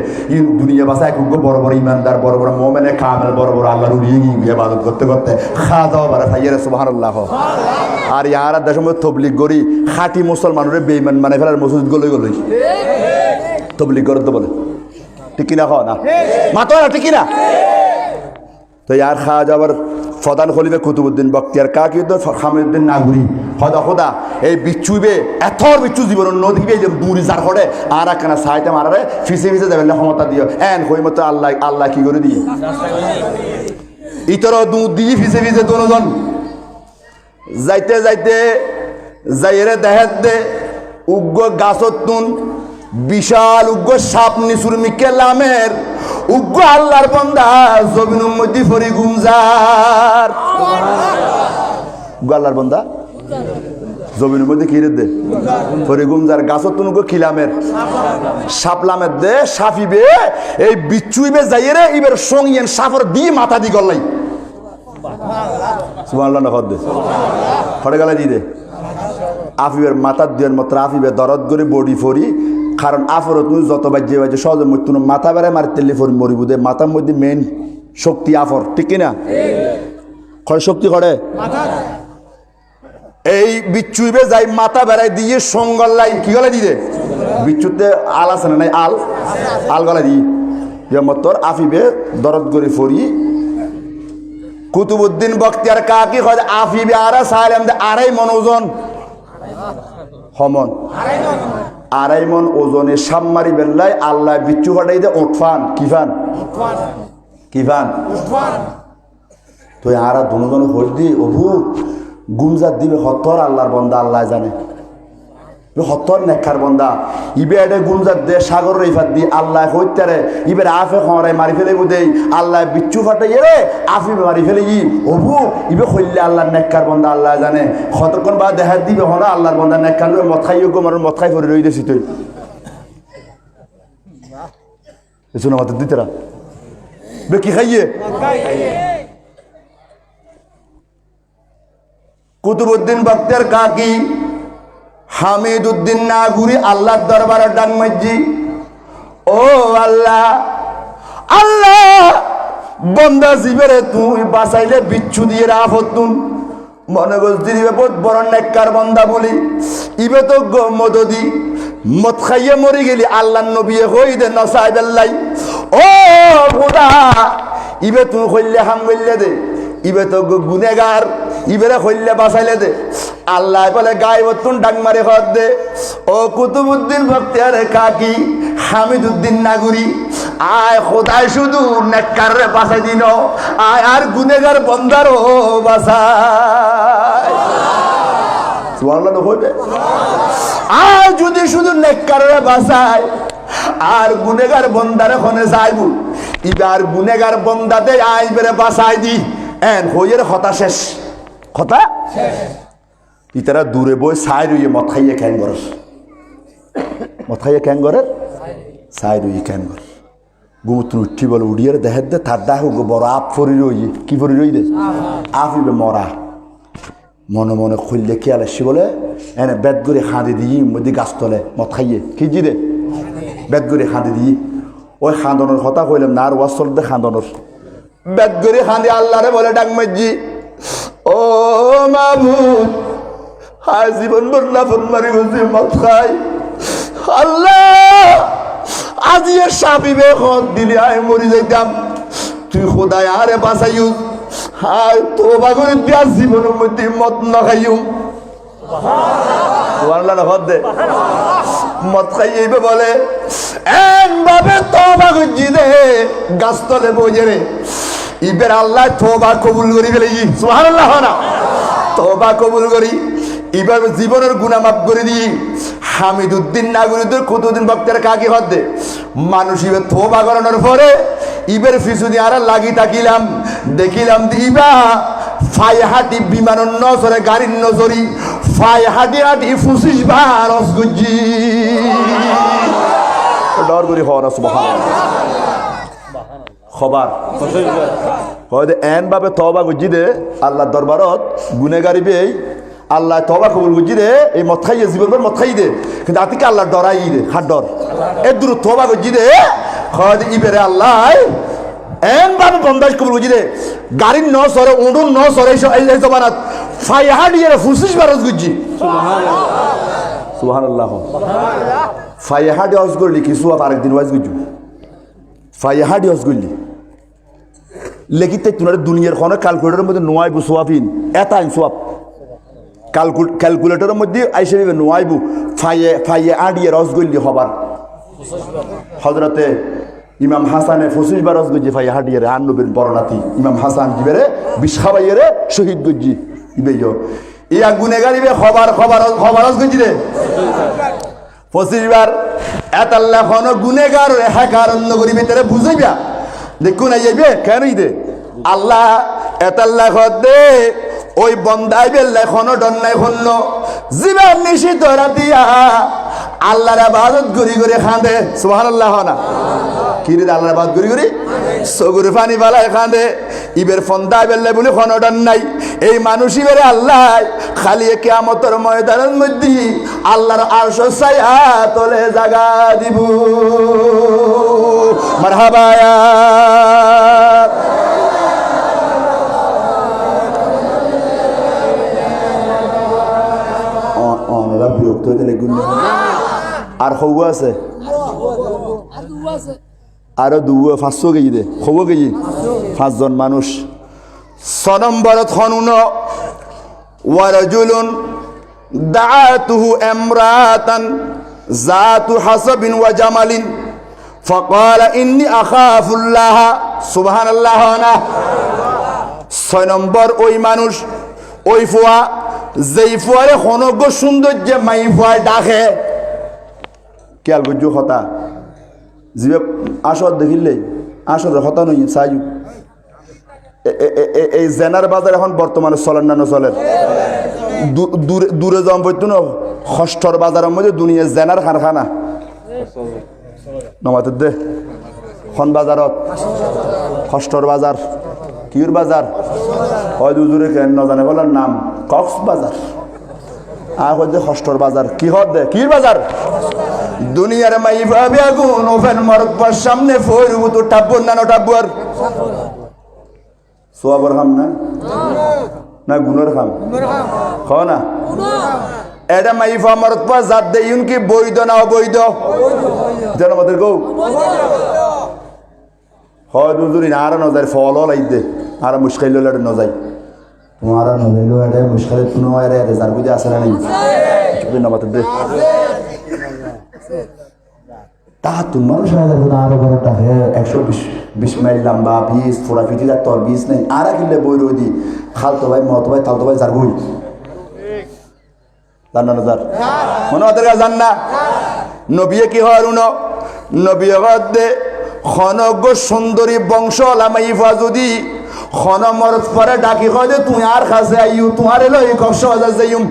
দুনিয়া বাসা এক বড় বড় ইমানদার বড় বড় মোমেনে কামেল বড় বড় আল্লাহর উড়িয়ে গিয়ে ইবাদত করতে খাওয়া দাওয়া বাড়া খাইয়ে সুবহানাল্লাহ আর ইয়ার দেশের মধ্যে তবলিগ করি খাঁটি মুসলমানরে বেঈমান মানে ফেলার মসজিদ গলই তবলিগ করতে বলে ঠিক কিনা খাওয়া না মাতো না ঠিক কিনা তো ইয়ার খাওয়া যাবার প্রধান খলিফা কুতুবউদ্দিন বখতিয়ার কাকি তো খামিদুদ্দিন নাগরি খোদা এই বিচ্ছুইবে এথর বিচ্ছু জীবন নদীবে যে মুড়ি যার করে আর একখানা সাইতে মারারে ফিসে যাবেন ক্ষমতা দিও এন হইমতো আল্লাহ কি করে দিয়ে ইতর দুধ দিয়ে ফিসে দুজন যাইতে যাইরে দেহের দে উগ্র গাছতুন বিশাল উগ্র সাপ নিসুর মিকে লামের উগ্র আল্লাহর বান্দা জমিন মধ্যে ফরি গুমজার আল্লাহর বান্দা জমিনের মধ্যে কি রে দে ফরি গুমজার গাছত তুন খিলামের সাপলামের দে সাফিবে এই বিচ্ছুইবে যাইরে ইবের সঙ্গিয়েন সাফর দি মাথা দি গলাই সুবহানাল্লাহ না দে ফড়ে গলা দি দে আফিবের মাথা দিয়ার মাত্র আফিবে দরদ করে বডি ফরি কারণ আফরত যত বাজে সহজে মৃত্যু মাথা বেড়ায় মারতেলে ফরি মরিব দে মাথার মধ্যে মেন শক্তি আফর ঠিক কিনা খড়ে শক্তি করে এই বিচ্ছুইবে যাই মাথা বেড়াই দিয়ে সঙ্গল্লাই কি গলা দিয়ে বিচ্ছুতে আল আছে না নাই আল গলা দিয়ে মতর আফিবে দরদ করে ফরি কুতুবউদ্দিন বখতিয়ার কাকি হয় আফিবে আর সাইলাম দে আড়াই মন ওজন হমন আড়াই মন ওজনে সামমারি বেল্লাই আল্লাহ বিচ্ছু ফাটাই দে ওঠফান কিফান তো আর দুজন হল দি অভু গুমজাত দিবে হতর আল্লাহর বন্দা আল্লাহ জানে হতর নেখার বন্দা ইবে এডে গুমজাত দে সাগর রেফাত দি আল্লাহ হইতারে ইবের আফে খরাই মারি ফেলে বুদেই আল্লাহ বিচ্ছু ফাটাই রে আফি মারি ফেলে ই অভু ইবে হইলে আল্লাহর নেখার বন্দা আল্লাহ জানে কতক্ষণ বা দেখাত দিবে হনা আল্লাহর বন্দা নেখার মত খাইও গো মার মত খাই পড়ে রই দেছি তুই শুনো মত দিতরা বে কি খাইয়ে কুতুবউদ্দিন বখতিয়ার কাকি হামিদুদ্দিন নাগুরি আল্লাহর দরবারে ডাক মাজি ও আল্লাহ বন্দা জীবেরে তুই বাঁচাইলে বিচ্ছু দিয়ে আফতুন মনে করছি দিবে বহুত বড় নেককার বন্দা বলি ইবে তো মদদি মদ খাইয়ে মরি গেলি আল্লাহর নবী হই দে নসাই বেল্লাই ও খোদা ইবে তুই কইলে হাম গইলে দে ইবে তো গুনেগার ইবেরে কইলে বাঁচাইলে দে আল্লাহ বলে গায়বতুন ডাক মারে হদ দে ও কুতুবউদ্দিন বখতিয়ার কাকি হামিদুদ্দিন নাগুরি আয় খোদাই শুধু নেককার রে বাঁচাই দিন আয় আর গুনেগার বন্দারও বাঁচাই সুবহানাল্লাহ হইবে আর যদি শুধু নেককার রে বাঁচাই আর গুনেগার বন্দারে খনে যাইবু ইবার গুনেগার বন্দাতে আইবেরে বাঁচাই দি এন হইয়ের কথা শেষ কথা ইতারা দূরে বই সাই রুইয়ে মদ খাইয়ে ক্যান করস মদ খাইয়ে ক্যান করের সাই রুইয়ে ক্যান কর গুমুত্র উঠি বলে উড়িয়ে দেহের দে তার দাহ বড় আপ ফরি রইয়ে কি ফরি রই দে আফিবে মরা মনে মনে খুললে খেয়াল আসছি বলে এনে বেদ করে হাঁদি দিই মধ্যে গাছ তলে মদ খাইয়ে কি জি দে বেদ করে হাঁদি দিই ওই খাঁদনের কথা কইলাম না আর ওয়াজ চলতে খাঁদনের বেদ করে হাঁদি আল্লাহরে বলে ডাক মাজি ও মাবুদ হায় জীবন বন্যা ফন্মারি বলছি মদ খাই আল্লাহ আজি সাপিবে খত দিলি আয় মরি যাইতাম তুই খোদায় আরে বাঁচাইও হায় তোবা করে দিয়া জীবনের মধ্যে মদ না খাইও সুবহানাল্লাহ না হদ দে মদ খাইবে বলে এমভাবে তোবা করছি দে গাছ তলে বইয়ে রে ইবের আল্লাহ তোবা কবুল করি ফেলে সুবহানাল্লাহ না তোবা কবুল করি এবার জীবনের গুনাহ মাফ করে দিই হামিদুদ্দিন নাগরিকদের কতদিন ভক্তের কাকি হদ্দে মানুষ ইবে থোবা করানোর পরে ইবের ফিসুদি আর লাগি তাকিলাম দেখিলাম ইবা ফাইহাটি বিমানন নজরে গাড়ির নজরি ফাইহাটি হাটি ফুসিস বার অসগুজি ডর করি হওয়ার সুবহানাল্লাহ খবর হয়তো এন ভাবে তবা গুজি দে আল্লাহ দরবারত গুনেগারি বে আল্লাহ তবা কবুল গুজি দে এই মদ খাইয়ে জীবন মদ খাই দে কিন্তু আতিকে আল্লাহ ডরাই দে হাত ডর এ দূর তবা গুজি দে হয়তো ইবেরে আল্লাহ এন ভাবে বন্দাজ কবুল গুজি দে গাড়ির ন সরে উড়ুন ন সরে এই জমানাত ফাইহাডি এর ফুসিস বারস গুজি সুবহানাল্লাহ ফাইহাডি অস করলি কিছু আরেকদিন ওয়াজ গুজু ফাইহাডি অস করলি লেখিতে তোমার দুনিয়ার কোনো ক্যালকুলেটরের মধ্যে নোয়াইবু সোয়াফিন এটা আইন সোয়াব ক্যালকুলেটরের মধ্যে আইসে নোয়াইবু ফাইয়ে আডিয়ে রসগোল্লি হবার হজরতে ইমাম হাসানে 25 বার রসগজ্জি ফাইয়ে হাডিয়ে রে আন্নবের বরনাথি ইমাম হাসান জিবেরে বিশাবাইয়ে রে শহীদ গজ্জি ইবে ইয়া গুনেগারিবে খবর রসগজ্জি রে 25 বার এতাল্লাহ হন গুনেগার রে হ্যাকার অন্য করি ভিতরে বুঝাইবা দেখুন আইবে কেন দে আল্লাহ এতাল্লাহ দে ওই বন্দাই বেল্লাই খনো ডন্নাই খন্ন জীবন নিশিত রাতিয়া আল্লাহর ইবাদত করি করে খান্দে সুবহানাল্লাহ না কি রে আল্লাহর ইবাদত করি করে সগুর পানি বালায় খান্দে ইবের ফন্দাই বেল্লাই বলে খনো ডন্নাই এই মানুষ ইবেরে আল্লাহ খালি কিয়ামতের ময়দানের মধ্যে আল্লাহর আরশ ছায়া তলে জায়গা দিব মারহাবা ইয়া বিরক্ত হইতে লেগুন আর খবু আছে আরো 500 কেজি দে খবু কেজি 5 জন মানুষ 6 নম্বরত খনুন ওয়ারাজুলুন দাআতুহু ইমরাতান যাতু হাসাবিন ওয়া জামালিন ফাকালা ইন্নী আখাফুল্লাহ সুবহানাল্লাহ না 6 নম্বর ওই মানুষ ওই ফুয়া যেই ফুয়ারে খনজ্ঞ সৌন্দর্য মাই ফুয়ায় ডাকে খেয়াল করছো হতা জিবে আসর দেখিলে আসর হতা নই সাইজু এই জেনার বাজার এখন বর্তমানে চলেন না চলেন দূরে যাম বলতো না ষষ্ঠর বাজারের মধ্যে দুনিয়া জেনার কারখানা নমাতে দে খন বাজারত ষষ্ঠর বাজার কির বাজার হয় দুজুরে কেন নজানে বলার নাম কক্সবাজার আর হচ্ছে ষষ্ঠর বাজার কি হদ দে কির বাজার দুনিয়ার মাই ভাবে আগুন ওভেন মরকবার সামনে ফইরু তো টাব্বর না টাব্বর সোয়াবর খাম না গুণর খাম খাও না এটা মাইফা মরকবা জাত দে ইউন কি বৈধ না অবৈধ যেন আমাদের গৌ হয় দুজুরি না আর নজার ফল লাইতে আর মুশকিল লড়ে নজাই তোমার নজাইলো এটা মুশকিল কোনো আরে যার বুঝে আসে না নাই চুপ না মাতে দে তা তোমার সাথে না আরো বড় টাকা 120 মাইল লম্বা 20 ফুরা ফিটি যা তোর 20 নাই আর কিলে বই রইদি খালতো ভাই মত ভাই তালতো ভাই যার বই জান্না নজার মনে ওদের জান না নবিয়ে কি হয় রুনো নবিয়ে গদে খনজ্ঞ সুন্দরী বংশ লামাইফা যদি খন মরত পরে ডাকি হয় যে তুই আর কাছে আইউ তোমার এলো এই কক্সবাজার যাইম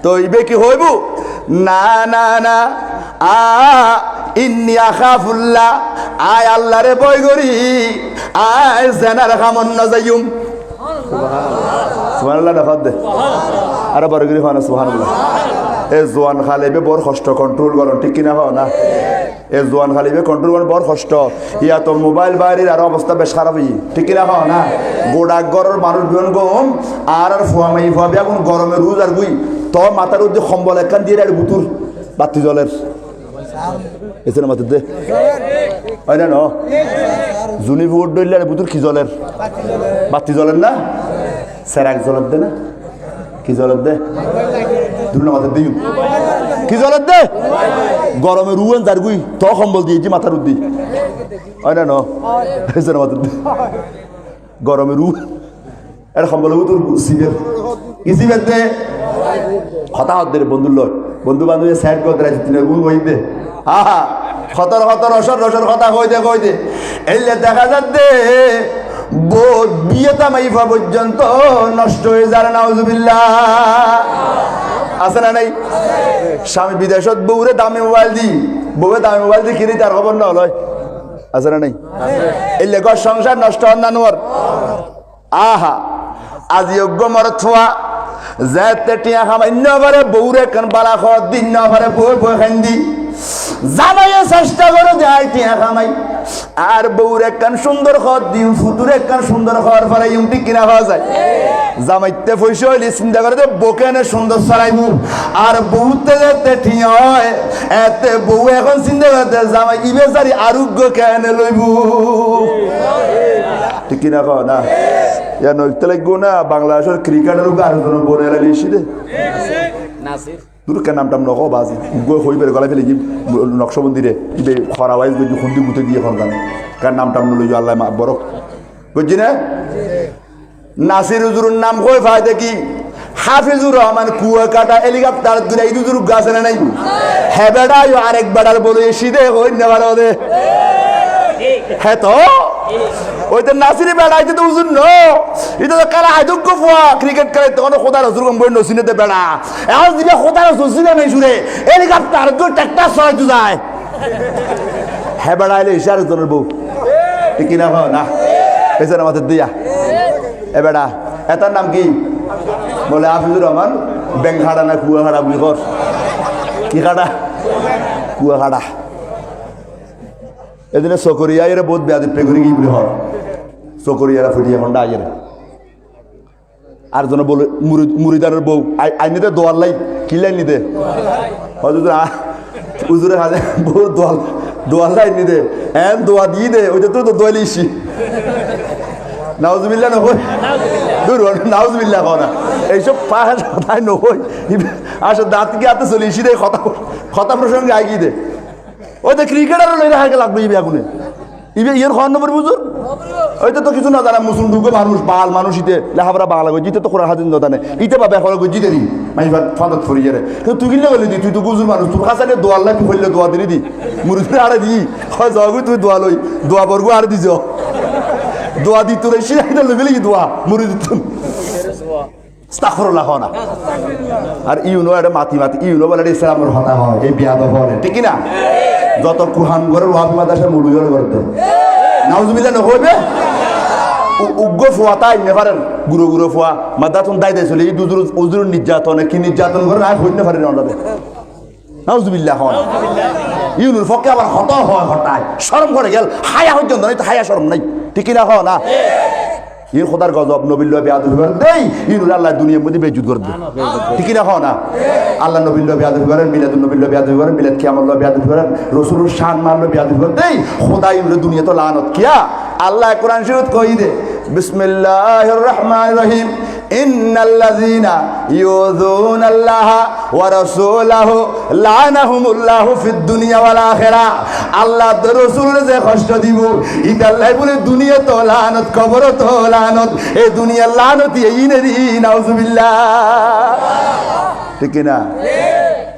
তো ইবে কি হইব না না না ইন্নী আখাফুল্লাহ আয় আল্লাহরে বই করি আয় জেনার খামন না যাইম সুবহানাল্লাহ না দে আর বড় করি হয় না সুবহানাল্লাহ এ জোয়ান খালেবে বড় কষ্ট কন্ট্রোল করন ঠিক কিনা হয় না এ জোয়ান খালিবে কন্ট্রোল করেন বড় কষ্ট ইয়া তো মোবাইল বাইরের আর অবস্থা বেশ খারাপ হই ঠিক কিনা হয় না গোডাক গরর মানুষ বিহন গম আর ফুয়ামাই ফুয়াবে এখন গরমে রোজ আর গুই তো মাথার উদ্দে সম্বল একখান দিয়ে আর বুতুর বাতি জলের এসে মাথার দে হয় না জুনি ফুট ডইলে আর বুতুর কি জলের বাতি জলের না সেরাক জলের দে না কি জলের দে দুটো মাথার দিই কি জলের দে গরমে রুয়েন যার গুই তো সম্বল দিয়েছি মাথার উদ্দি হয় না মাথার দে গরমে রু এটা সম্বল তোর সিবের কি সিবের দে হতাহতদের বন্ধু লয় বন্ধু বান্ধবের স্যাড করতে রাখছি তুমি গুণ হইতে হা খতর খতর রসর রসর কথা কইতে এলে দেখা যাচ্ছে বিয়ে তামাইফা পর্যন্ত নষ্ট হয়ে যায় নাউজুবিল্লাহ আছে না নাই স্বামী বিদেশত বউরে দামি মোবাইল দি বউয়ে দামি মোবাইল দি কিনি তার খবর না লয় আছে না নাই এই লেগর সংসার নষ্ট হন না নোর আহা আজ যোগ্য মর ছোয়া যেতে টিয়া খামাই নবারে বউরে কান বালা খত দিন নবারে বউ বউ খান্দি জামাইয়ে চেষ্টা করে যায় টিয়া খামাই আর বউর একখান সুন্দর খত দিন ফুতুর একখান সুন্দর খাওয়ার ফলে ইউটি কিনা খাওয়া যায় জামাইতে পয়সা হইলে চিন্তা করে বউকে সুন্দর চালাইব আর বউতে যেতে ঠিয়া হয় এতে বউ এখন চিন্তা করতে জামাই ইবেচারি আরোগ্য কেনে লইব ঠিক কিনা খাওয়া না ইয়া নইতে লাগবো না বাংলাদেশের ক্রিকেটের আরেকজন বনে লাগিয়েছি দে দুর্গা নামটাম নক বাজি হইবে গলা ফেলে নকশবন্দিরে ইবে খরা ওয়াইজ গজি খুন্দি গুতে দিয়ে এখন গান কার নামটাম নলই আল্লাহ বরক বুঝছি না নাসির হুজুরের নাম কই ফায় দেখি হাফিজুর রহমান কুয়াকাটা হেলিকপ্টার দুরা এই হুজুর গাছ না নাই হে বেড়া আরেক বেড়ার বলে সিধে হই না বারো দে হ্যাঁ তো ওই তো নাসিরি বেড়াইতে তো হুজুর ন এটা তো কালা আয়োগ্য ফুয়া ক্রিকেট খেলে তখন খোদার হুজুর কম বই নসিনেতে বেড়া এখন দিবে খোদার হুজুর নাই সুরে হেলিকপ্টার দুই ট্রাক্টর ছয় তো যায় হ্যাঁ বেড়াইলে ইশার জনের বউ ঠিক কিনা হয় না পেছনে আমাদের দিয়া এ বেড়া এটার নাম কি বলে হাফিজুর রহমান ব্যাংক খাড়া না কুয়া খাড়া বুলি কর কি খাড়া কুয়া খাড়া এদিনে চকরিয়া এর বহুত বেয়া দিপে করে কি বলে হয় চকরিয়ারা ফুটিয়ে খন্ডা আইয়ের আর জন বলে মুরিদারের বউ আইনিতে দোয়াল লাই কি লাইন নিতে হজুর উজুরে হাজে বউ দোয়াল লাইন নিতে এন দোয়া দিয়ে দে ওইটা তো দোয়ালিসি নাউজুবিল্লাহ নহই দূর নাউজুবিল্লাহ কনা এইসব পাহাড় কথায় নহই আসলে দাঁত কি হাতে চলে ইসি দে কথা প্রসঙ্গে আগিয়ে দে ওই তো ক্রিকেটারও লইলে হাইকে লাগবে ইবে আগুনে ইবে ইয়ের খাওয়ার নম্বর বুঝুর ওইটা তো কিছু না জানা মুসলিম ঢুকে মানুষ বাল মানুষ ইতে লেখাপড়া বাংলা গো জিতে তো কোরআন হাদিস জানে ইতে বা ব্যাপার গো জিতে দি মাই ফাদাত ফরি যারে তুই কিনলে বলি দি তুই তো গুজুর মানুষ তোর কাছে দোয়া আল্লাহ তুই হইলে দোয়া দিলি দি মুরুদে আরে দি হয় যাও তুই দোয়া লই দোয়া বর্গ আর দিছ দোয়া দি তোর শিরাইতে লইলি দোয়া মুরুদ তুই আস্তাগফিরুল্লাহ না আর ইউনো এটা মাতি ইউনো বলে ইসলামের কথা হয় এই বিয়াদ বলে ঠিক না যত কুরআন ঘরের ওয়াজ মাদ্রাসা মুলুজল করতে নাউজুবিল্লাহ না হইবে উগ্র ফুয়া তাই নেপারেন গুরু গুরু ফুয়া মাদাতুন দাই দেয় চলে এই দুজুর উজুর নির্যাতন কি নির্যাতন করে আর হইতে পারে না ওনাদের নাউজুবিল্লাহ হয় ইউনুর ফকে আবার হত হয় হটায় শরম করে গেল হায়া পর্যন্ত নাই তো হায়া শরম নাই ঠিক না হয় না ইন খোদার গজব নবিল্লাহ বিয়াদু করে দেই ইনুর আল্লাহ দুনিয়ার মধ্যে বেজুত করে দেয় ঠিক না হয় না আল্লাহ নবিল্লাহ বিয়াদু করেন মিলাদুন নবিল্লাহ বিয়াদু করেন মিলাদ কিয়ামুল্লাহ বিয়াদু করেন রাসূলুর শান মানলো বিয়াদু করে দেই খোদা ইনুর দুনিয়া তো লানত কিয়া আল্লাহ কোরআন শরীফ কই দে বিসমিল্লাহির রহমানির রহিম ইন্নাল্লাযীনা ইউযুনাল্লাহা ওয়া রাসূলাহু লানাহুমুল্লাহু ফিদ দুনিয়া ওয়াল আখিরাহ আল্লাহ তো রাসূলের যে কষ্ট দিব এটা আল্লাহ বলে দুনিয়া তো লানত কবর তো লানত এই দুনিয়ার লানতি ইনেরি নাউজুবিল্লাহ ঠিক না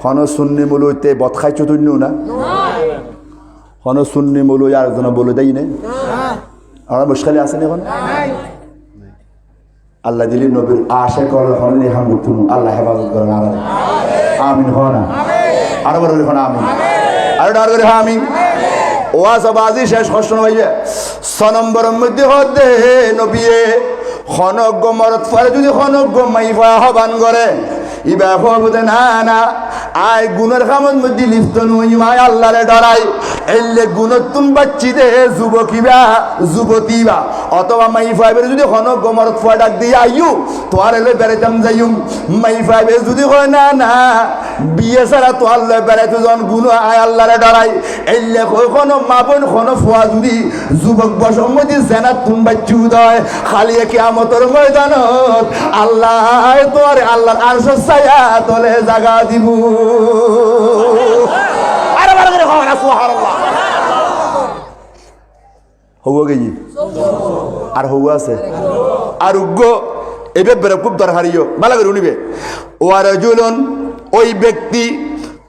হন সুন্নি মুলুইতে বদ খাইছো তুইনো না হন সুন্নি মুলুই আর জন বলে দেই না আর মুশকিল আছে না এখন আল্লাহ দিলি নবীর আশা করে হননি হামদুন আল্লাহ হেফাজত করেন আমিন হনা আর বড় হনা আমিন আর ডার করে আমিন ওয়াজ বাজি শেষ কষ্ট হইবে 6 নম্বরের মধ্যে হদে নবীয়ে খনক মরত ফলে যদি খনক মাইফা হবান করে ইবা হবুদে না না আই গুণের কামত মধ্যে লিপ্ত নই মায় আল্লাহরে ডরাই এলে গুণতুন বাচ্চি দে যুবকিবা যুবতীবা অথবা মাইফাইবের যদি খনক মরত ফা ডাক দিয়ে আইয়ু তোয়ার এলে বেড়াইতাম যাইম মাইফাইবে যদি হয় না না বিয়ে ছাড়া তো আল্লাহ বেড়াইতে জন গুণ আয় আল্লাহরে ডরাই এলে কই কোনো মাবন কোনো ফোয়া যদি যুবক বসমতি জেনাত তুন বাচ্চু দয় খালি কিয়ামতের ময়দানত আল্লাহ তোরে আল্লাহর আরশ ছায়া তলে জায়গা দিব আরে বড় করে কও না সুবহানাল্লাহ হওয়া গেই আর হওয়া আছে আর উগ্র এবে বেরে খুব দরকারিও ভালো করে উনিবে ওয়া রাজুলুন ওই ব্যক্তি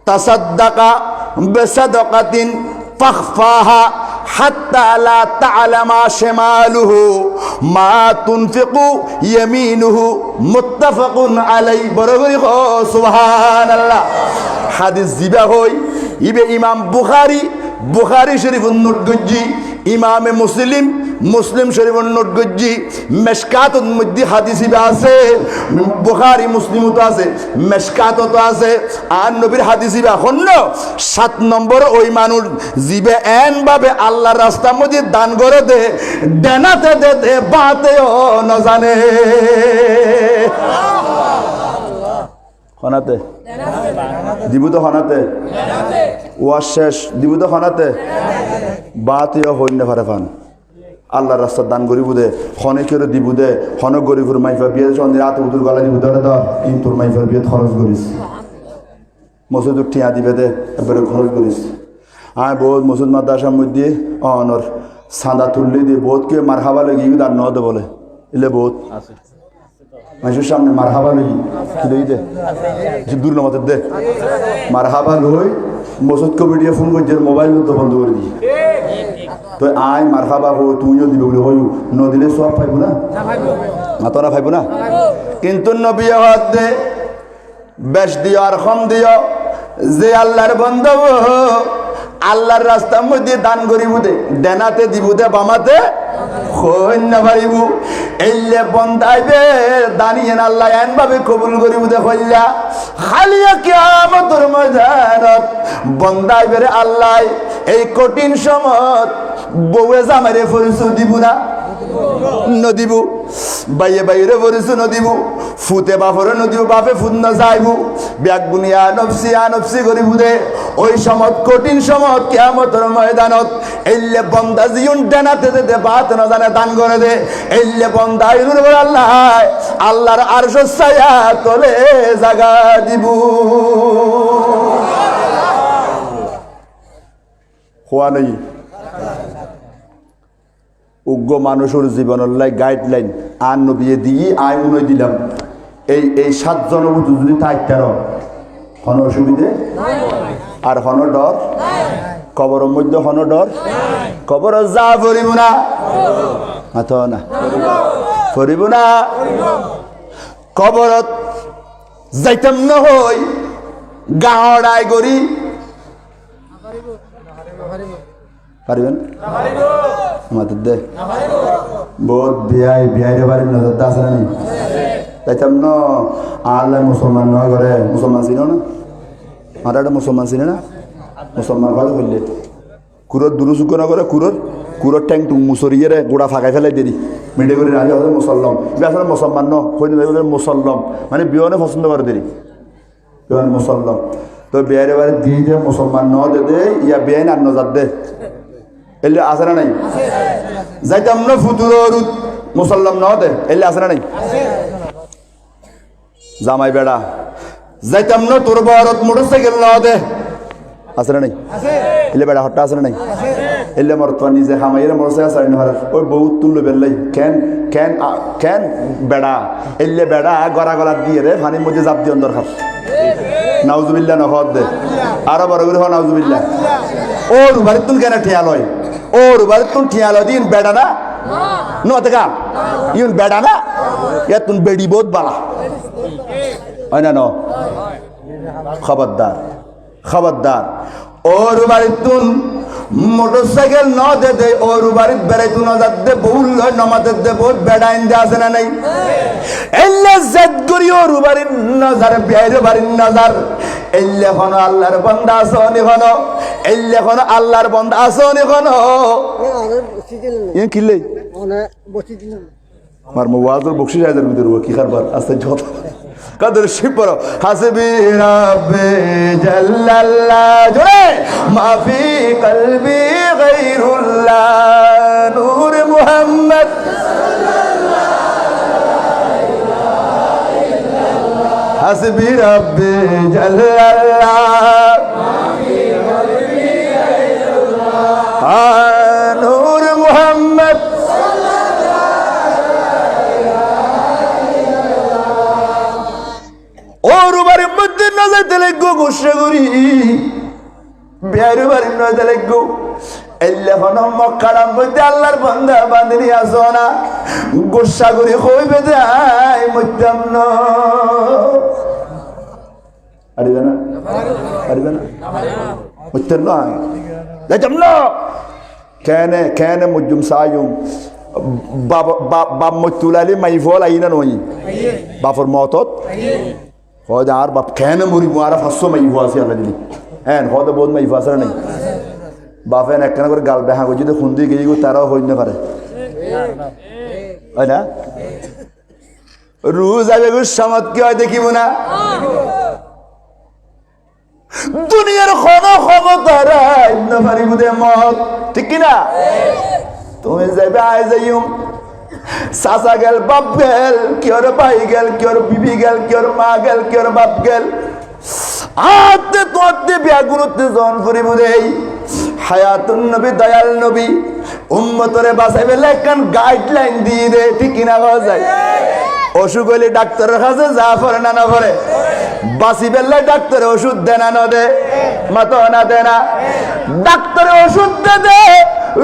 তাসাদ্দাকা বিসাদাকাতিন ফাখফাহা হাত্তা লা তা'লামা শিমালুহু মা তুনফিকু ইয়ামিনুহু মুত্তাফাকুন আলাই। বরগরি সুবহানাল্লাহ। হাদিস জিবা হই ইবে ইমাম বুখারী শরীফুন নোট গজ্জি, ইমামে মুসলিম শরীফুন নোট গজ্জি, মেশকাতুন মধ্যে হাদিস ইবা আছে, বুখারী মুসলিমও তো আছে, মেশকাতও তো আছে। আর নবীর হাদিস ইবা হন্ন 7 নম্বর ওই মানুষ জিবে এন ভাবে আল্লাহর রাস্তার মধ্যে দান করে দে, ডানাতে দে বাতেও না জানে। হনাতে দিব তো হনাতে ওয়াজ শেষ দিব তো হনাতে বাতিও হইনে পারে ফান আল্লাহর রাস্তার দান গরিব দে হনে কেউ দিব দে হন গরিবুর মাইফা বিয়ে সন্ধ্যে রাত উদুর গলা দিব ধরে দাও কিন্তু তোর মাইফার বিয়ে খরচ করিস মসুদ ঠিয়া দিবে দে এবারে খরচ করিস। হ্যাঁ বহুত মসুদ মাদ্রাসার মধ্যে অনর সাদা তুললে দিয়ে বহুতকে মার খাবা লেগে দান ন দে বলে এলে বহুত মানুষের সামনে মার হাবা লই কি দে দূর নামাতে দে মার হাবা লই মসুদ কমিটিয়ে ফোন করছে মোবাইল তো বন্ধ করে দিই তো আয় মার হাবা হো তুইও দিবে বলে হইউ ন দিলে সব পাইব না মাতনা পাইব না। কিন্তু নবী হাত দে বেশ দিও আর কম দিও যে আল্লাহর বন্ধু আল্লাহর রাস্তার মধ্যে দান করিব দে ডেনাতে দিব দে বামাতে হইন পারিব এলে বন্দাইবে দানিয়েন আল্লাহ এন ভাবে কবুল করিব দে হইলা খালিয়া কিয়ামতের ময়দানত বন্দাইবে রে আল্লাহ এই কঠিন সময় বউয়ে জামাইরে পরিচয় দিব না নদিব বাইয়ে বাইরে পরিচয় নদিব ফুতে বাপরে নদিব বাপে ফুট না যাইব ব্যাগ বুনিয়া নফসি করিব দে ওই সময় কঠিন সময় কিয়ামতের ময়দানত এলে বন্দা জিউন ডানাতে দে বাত না জানে দান করে দে এলে বন্দা ইনুর বল আল্লাহ আল্লাহর আরশ ছায়া তলে জায়গা দিব। হওয়া নেই উগ্র মানুষের জীবনের লাই গাইডলাইন আর নবিয়ে দিয়ে আয় উনয় দিলাম এই 7 জন যদি থাকতেন হন অসুবিধে আর হন ডর কবরের মধ্যে হন ডর কবর যা ফরিব না মাথ না ফরিব না কবরত যাইতাম নহই গাঁড়াই গড়ি পারিবেন আমাদের দে বহুত বিয়াই পারেন না দাদা আছে না তাইতাম ন আল্লাহ মুসলমান নয় করে মুসলমান চিনো না আর একটা মুসলমান চিনে না মুসলমান ভালো করলে কুরোর দুরুসুক না করে কুরোর ট্যাং টুং মুসরিয়ে রে গোড়া ফাঁকাই ফেলাই দেরি মিডে করে রাজি হবে মুসল্লম আসলে মুসলমান ন হইলে মুসল্লম মানে বিয়নে পছন্দ করে দেরি বিয়ন মুসল্লম তো বিয়ারে বারে দিয়ে যে মুসলমান ন দে দে ইয়া বিয়াই আর নজার দে এলে আছে না নাই যাইতাম না ফুতুর মুসল্লাম ন দে এলে আছে না নাই জামাই বেড়া যাইতাম না তোর বরত মোটরসাইকেল ন দে আছে না নাই এলে বেড়া হট্টা আছে না নাই এলে মরতো নিজে হামাইয়ের মোটরসাইকেল চাই না ওই বহুত তুললো বেললাই কেন বেড়া এলে বেড়া গলা দিয়ে রে পানির মধ্যে জাপ দিয়ে দরকার নাউজুবিল্লাহ নহদ দে আরো বড় করে হয় নাউজুবিল্লাহ ওর বাড়ির তুন কেন ঠিয়া লয় ওর বাড়ির তুন ঠিয়া লয় দিন বেড়া না তে কা ইউন বেড়া না ইয়া তুন বেড়ি বহুত বালা হয় না ন খবরদার ওর বাড়ির তুন মোটরসাইকেল ন দে দে ওর বাড়ির বেড়াই তুন দে বহুল নমাতে দে বহুত বেড়া ইন্দে আছে না নাই এলে জেদ করি ওর বাড়ির নজার বিয়াইরে বাড়ির নজার এলে হন আল্লাহর বান্দা আসনি হন এলে হন আল্লাহর বান্দা আসনি হন ইয়ে কিলে আমার মোবাইল বকশিস আইদার ভিতর কি খাবার আস্তে যত কাদের শিবর হাসবি রাব্বি জাল্লাল্লাহ জোরে মাফি কলবি গায়রুল্লাহ নূর মুহাম্মদ হাসবি রাব্বি জাল্লাল্লাহ মাফি কলবি গায়রুল্লাহ নূর মুহাম্মদ ওর বাড়ির মধ্যে না যাইতে বিয়ারু বাড়ি নয় লাগবো এলে হন মক্কারাম বইতে আল্লাহর বান্দা বান্দিনী আসো না গোসা করে হইবে যাই মধ্যম ন আরিবে না মধ্যম নয় যাইতাম না কেন মুজুম সায়ুম বাপ মতুলালি মাইফল আইনা নই বাপর মতত হয়তো আর বাপ কেন মরিব আর 500 মাইফ আছে আল্লাহ দিলি হ্যাঁ হয়তো বহুত মাইফ আছে নাই বাপেন একখানা করে গাল বেহা করছি তো খুন্দি গিয়ে তারাও হইতে পারে হয় না রুজ আবে সামত কি হয় দেখিব না দুনিয়ার কোনো ক্ষমতার পারিব দে মত ঠিক কিনা তুমি যাইবে আয় যাইম চাচা গেল বাপ গেল কেউর ভাই গেল কেউর বিবি গেল কেউর মা গেল কেউর বাপ গেল আতে তোতে ব্যাগুরতে জন করিব দেই হায়াতুন নবী দয়াল নবী উম্মতরে বাঁচাইবে লেখান গাইডলাইন দিয়ে দে ঠিক কিনা পাওয়া যায় অসুখ হইলে ডাক্তারের কাছে যা পড়ে না পড়ে বাঁচি বেললে ডাক্তারে ওষুধ দে না দে মাতো না দে না ডাক্তারে ওষুধ দে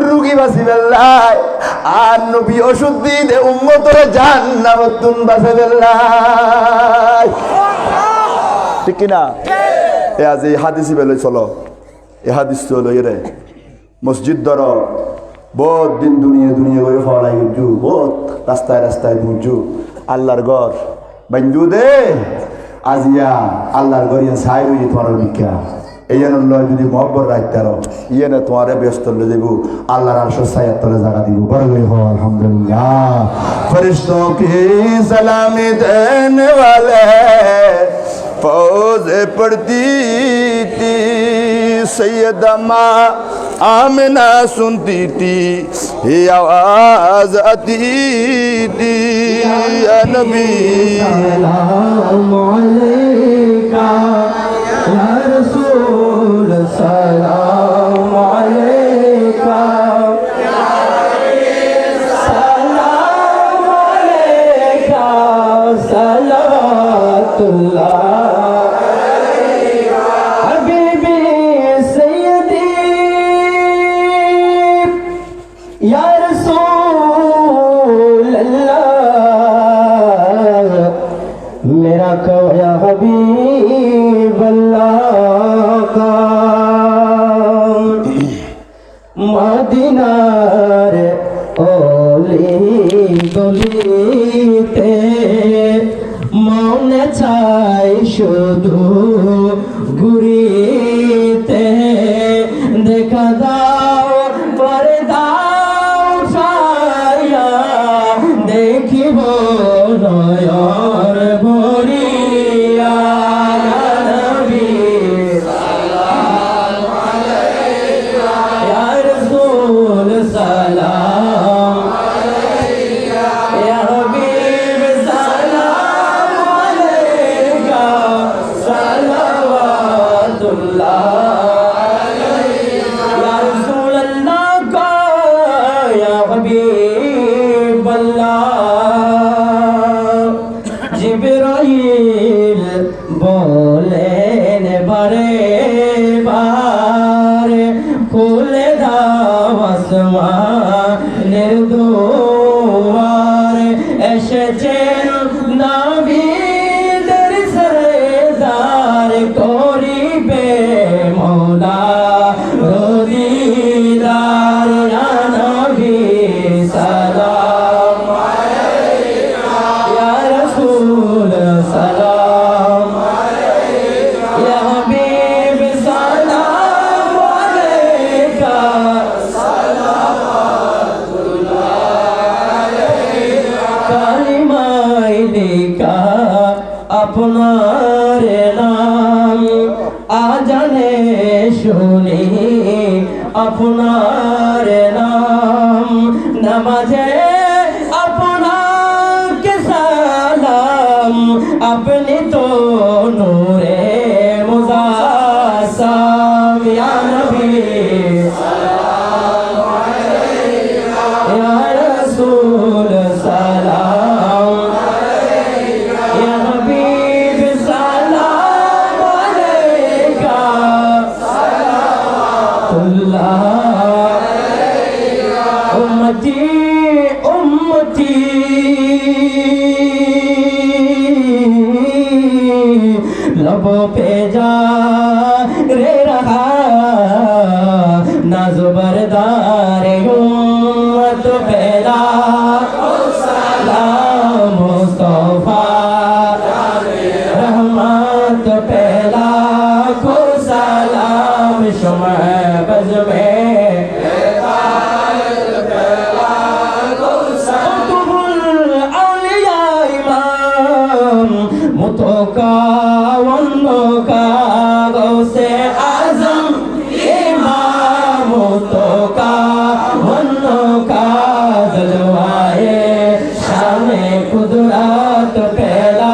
রুগী বাঁচি বেল্লাই আর নবী ওষুধ দিয়ে দে উম্মতরে জান্নাতুন বাঁচে বেল্লাই ঠিক কিনা এ আজ এই হাদিস বেলে চলো এ হাদিস চলো এরে মসজিদ ধর বহুত দিন দুনিয়া করে ফলাই উঠু বহুত রাস্তায় বুঝু আল্লাহর ঘর বান্ধু দে আজিয়া আল্লাহর ঘর ইয়ে ছাই রই তোমার ভিক্ষা এই জন্য যদি মহব্বর রাখতে আরো ইয়ে না তোমার ব্যস্ত দেবো আল্লাহর আরশ ছায়ার তলে জায়গা দিব বড় করে হো আলহামদুলিল্লাহ ফেরেশতোं की सलामी देने वाले फौज पड़ती थी सैयदा माँ आमिना सुनती थी ये आवाज आती थी या नबी सलाम अलैका या रसूल सलाम अलैका या सलाम अलैका सलावतुल्लाह या रसूल अल्लाह मेरा या हबीब अल्लाह का मदीनार ओली गलिते মনে চাই শুধু ঘুরিতে দেখা দাও পরে দাও ছায়া দেখিব নয়ন ভরিয়া নবী সাল্লাল্লাহু আলাইহি ইয়া রাসূল সালাম আলাইকা ইয়া হাবিব সালাম আলাইকা সালাওয়াতুল্লাহ জিবরাইল বলেন বারে বারে খুলে দাও আসমানের দুয়ার এসেছেন নবীদের সরদার করিবে মওলা রদিদার ইয়া নবী সালাম আলাইকা ইয়া রাসূল সালাম আলাইকা ইয়া হাবিব সালাম আলাইকা সালাওয়াতুল্লাহ আলাইকা কালিমায় লেখা আপনার নাম আজানে শুনি আপনার নাম নামাজে আপনাকে সালাম আপনি তো নূরে মুজাসসাম ইয়া নবী সালাম আলাইকা ইয়া রাসূল সালাম আলাইকা ইয়া হাবিব সালাম আলাইকা সালাম शुमा बज में औलिया इमाम मुतोका वन्नोका गौसे आजम इमाम मुतोका वन्नोका जलवाए शाने कुदरत पहला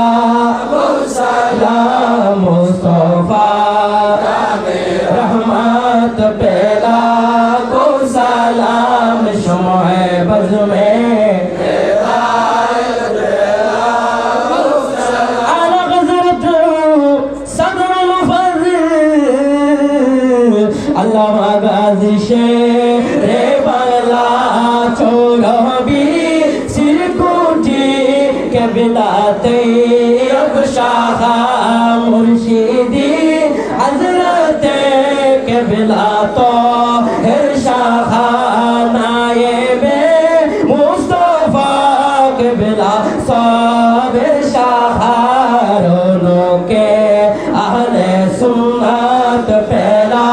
मुस्तफा रहमत पहला को सलाम शुमाए बज में आला गजरत सदर मुफर्रिर अल्लामा गाजी शेरे बाला छोड़ो भी सिरकुटी के बिलाते अब शाखा मुर्शिदी हजरत के बिला तो हर शाखा नायबे मुस्तफा के बिला सब शाखा रोनों के अहले सुन्नत पहला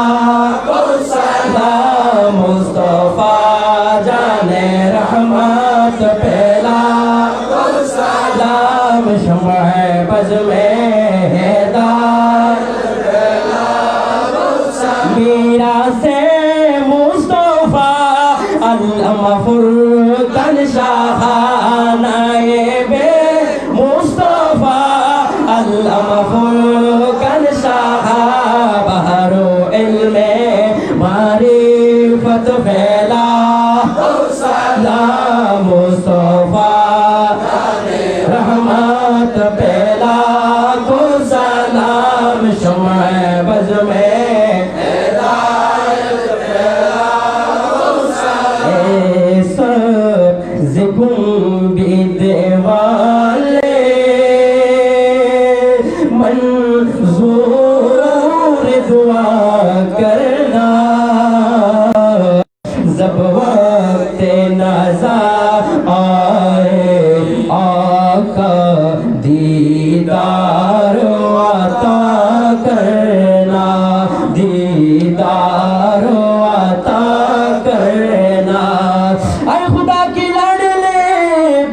मुस्तफा जाने रहमत पहला सलाम शुमा बज में हैदार मीरा से मुस्तफा अल्लामा फुरकान शाखा नायबे मुस्तफा अल्लामा फुरकान शाखा बहरो इल्मे मारिफत फैला मुस्तफा रहमत पहला को सलाम शुमा बज में वाले मंजूर दुआ करना जब वक्त नज़ा आए आका दीदार अता करना दीदार अता करना अरे खुदा की लाडले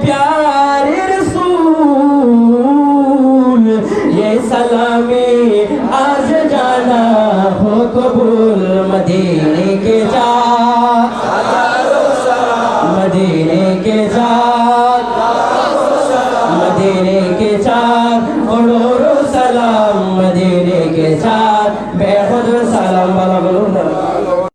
प्यारे रसूल ये सलामी आज जाना हो कबूल मदीने के जा मदीने के चाँद मदीने के चाँद